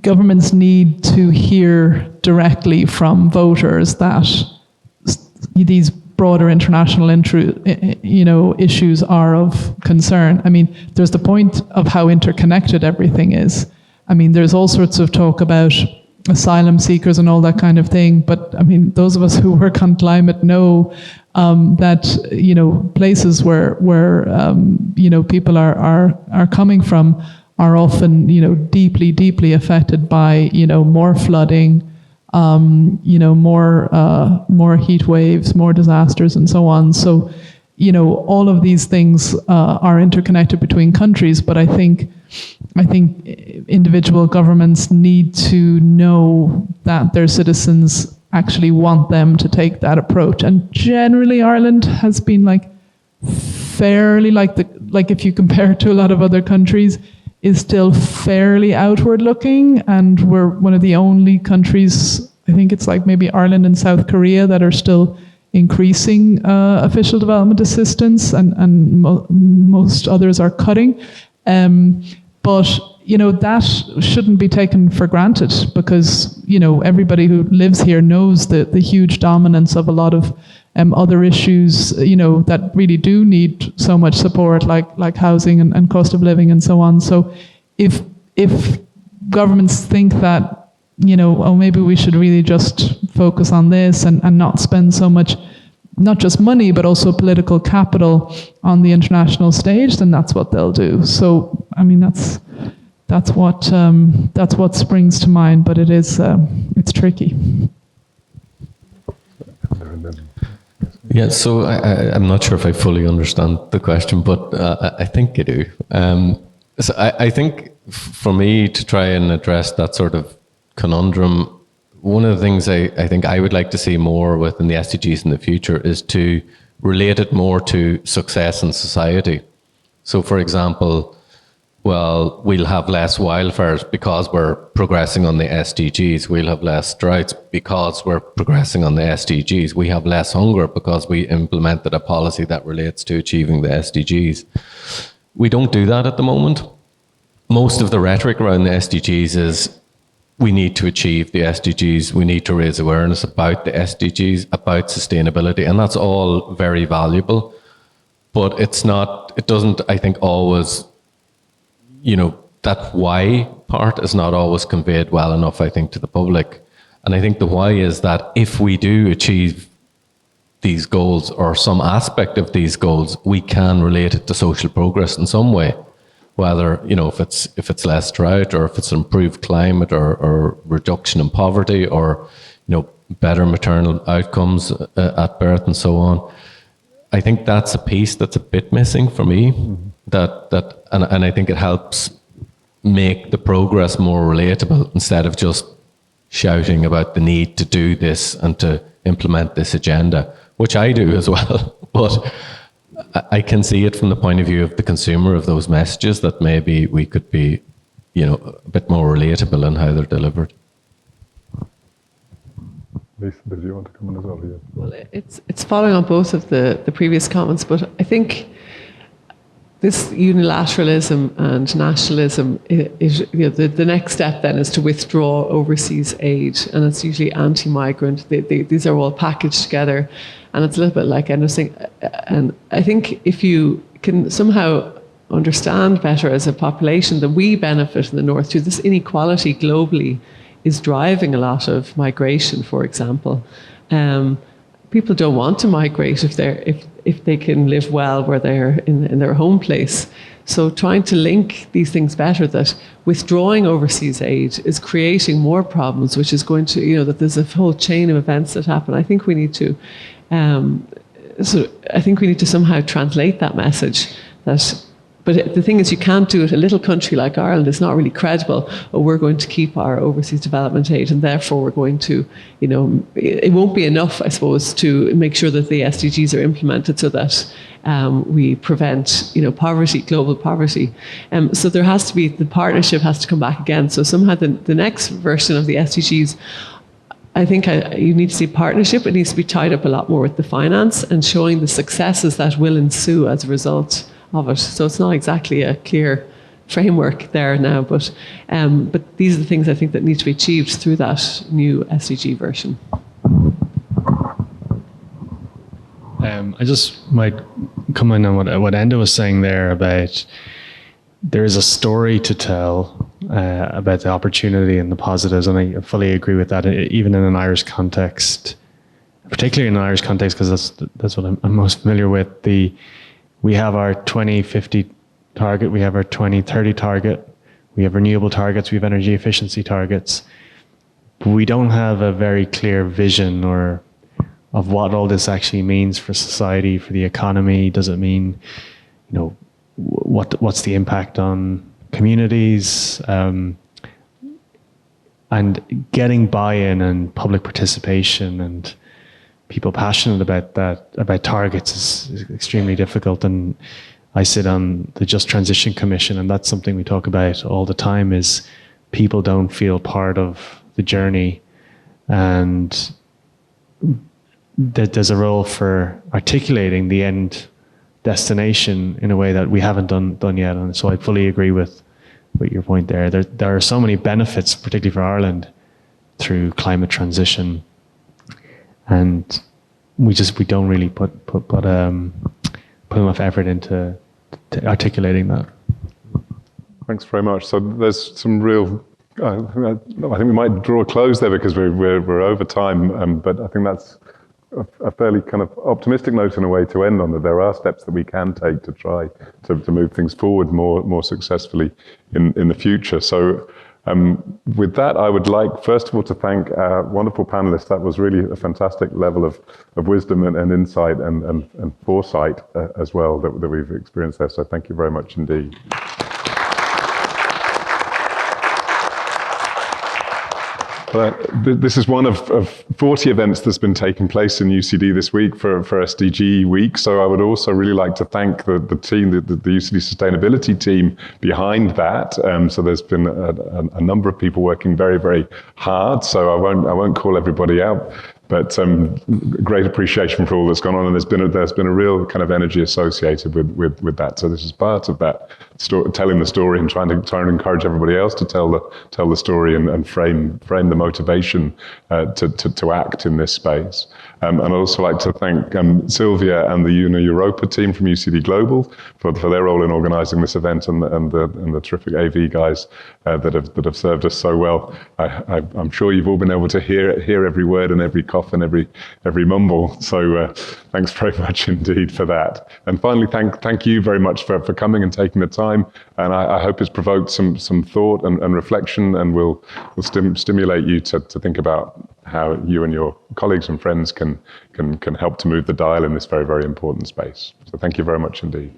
governments need to hear directly from voters that these broader international issues are of concern. I mean, there's the point of how interconnected everything is. I mean, there's all sorts of talk about asylum seekers and all that kind of thing, but I mean, those of us who work on climate know that places where people are coming from are often deeply affected by more flooding, more heat waves, more disasters, and so on. So all of these things are interconnected between countries, but I think individual governments need to know that their citizens actually want them to take that approach. And generally Ireland has been fairly if you compare it to a lot of other countries, is still fairly outward looking, and we're one of the only countries, I think it's maybe Ireland and South Korea, that are still increasing official development assistance, and most others are cutting. But that shouldn't be taken for granted, because everybody who lives here knows the huge dominance of a lot of other issues that really do need so much support, like housing and cost of living and so on. So if governments think that maybe we should really just focus on this and not spend so much, not just money, but also political capital on the international stage, then that's what they'll do. So, I mean, that's what springs to mind, but it's tricky. Yeah, so I'm not sure if I fully understand the question, but I think you do. So I think for me to try and address that sort of conundrum, one of the things I think I would like to see more within the SDGs in the future is to relate it more to success in society. So, for example, well, we'll have less wildfires because we're progressing on the SDGs. We'll have less droughts because we're progressing on the SDGs. We have less hunger because we implemented a policy that relates to achieving the SDGs. We don't do that at the moment. Most of the rhetoric around the SDGs is we need to achieve the SDGs. We need to raise awareness about the SDGs, about sustainability, and that's all very valuable. But it doesn't, I think, always, that why part is not always conveyed well enough, I think, to the public. And I think the why is that if we do achieve these goals or some aspect of these goals, we can relate it to social progress in some way. Whether, if it's less drought, or if it's improved climate, or reduction in poverty, or, better maternal outcomes at birth and so on. I think that's a piece that's a bit missing for me. Mm-hmm. And I think it helps make the progress more relatable instead of just shouting about the need to do this and to implement this agenda, which I do as well. But I can see it from the point of view of the consumer of those messages that maybe we could be, a bit more relatable in how they're delivered. Lisa, did you want to come in as well? Yeah. Well, it's following on both of the previous comments, but I think this unilateralism and nationalism is the next step then is to withdraw overseas aid, and it's usually anti-migrant. These are all packaged together, and it's a little bit like anything. And I think if you can somehow understand better as a population that we benefit in the north too, this inequality globally is driving a lot of migration, for example. People don't want to migrate if they can live well where they're in their home place. So trying to link these things better, that withdrawing overseas aid is creating more problems, which is going to, that there's a whole chain of events that happen. I think we need to, somehow translate that message that. But the thing is, you can't do it. A little country like Ireland is not really credible. Oh, we're going to keep our overseas development aid, and therefore we're going to, it won't be enough, I suppose, to make sure that the SDGs are implemented so that we prevent, poverty, global poverty. So there has to be, the partnership has to come back again. So somehow the next version of the SDGs, I think you need to see partnership. It needs to be tied up a lot more with the finance and showing the successes that will ensue as a result of it. So it's not exactly a clear framework there now, but these are the things I think that need to be achieved through that new SDG version. I just might come in on what Enda was saying there about there is a story to tell about the opportunity and the positives, and I fully agree with that, even in an Irish context, particularly in an Irish context, because that's what I'm most familiar with. We have our 2050 target, we have our 2030 target, we have renewable targets, we have energy efficiency targets, but we don't have a very clear vision of what all this actually means for society, for the economy. Does it mean, what's the impact on communities? And getting buy-in and public participation and people passionate about that, about targets, is extremely difficult. And I sit on the Just Transition Commission, and that's something we talk about all the time, is people don't feel part of the journey. And that there's a role for articulating the end destination in a way that we haven't done yet. And so I fully agree with your point there. There are so many benefits, particularly for Ireland, through climate transition, and we don't really put enough effort into articulating that. Thanks very much. So there's some real. I think we might draw a close there because we're over time, but I think that's a fairly kind of optimistic note in a way to end on, that there are steps that we can take to try to move things forward more successfully in the future. So with that, I would like, first of all, to thank our wonderful panelists. That was really a fantastic level of wisdom and insight and foresight as well that we've experienced there. So thank you very much indeed. This is one of 40 events that's been taking place in UCD this week for SDG Week. So I would also really like to thank the team, the UCD Sustainability team behind that. So there's been a number of people working very, very hard. So I won't call everybody out, but great appreciation for all that's gone on. And there's been a real kind of energy associated with that. So this is part of that telling the story and trying to encourage everybody else to tell the story and frame the motivation to act in this space. And I'd also like to thank Sylvia and the Una Europa team from UCD Global for their role in organising this event, and the terrific AV guys that have served us so well. I'm sure you've all been able to hear every word and every cough and every mumble. So thanks very much indeed for that. And finally, thank you very much for coming and taking the time. And I hope it's provoked some thought and reflection, and will stimulate you to think about how you and your colleagues and friends can help to move the dial in this very, very important space. So thank you very much indeed.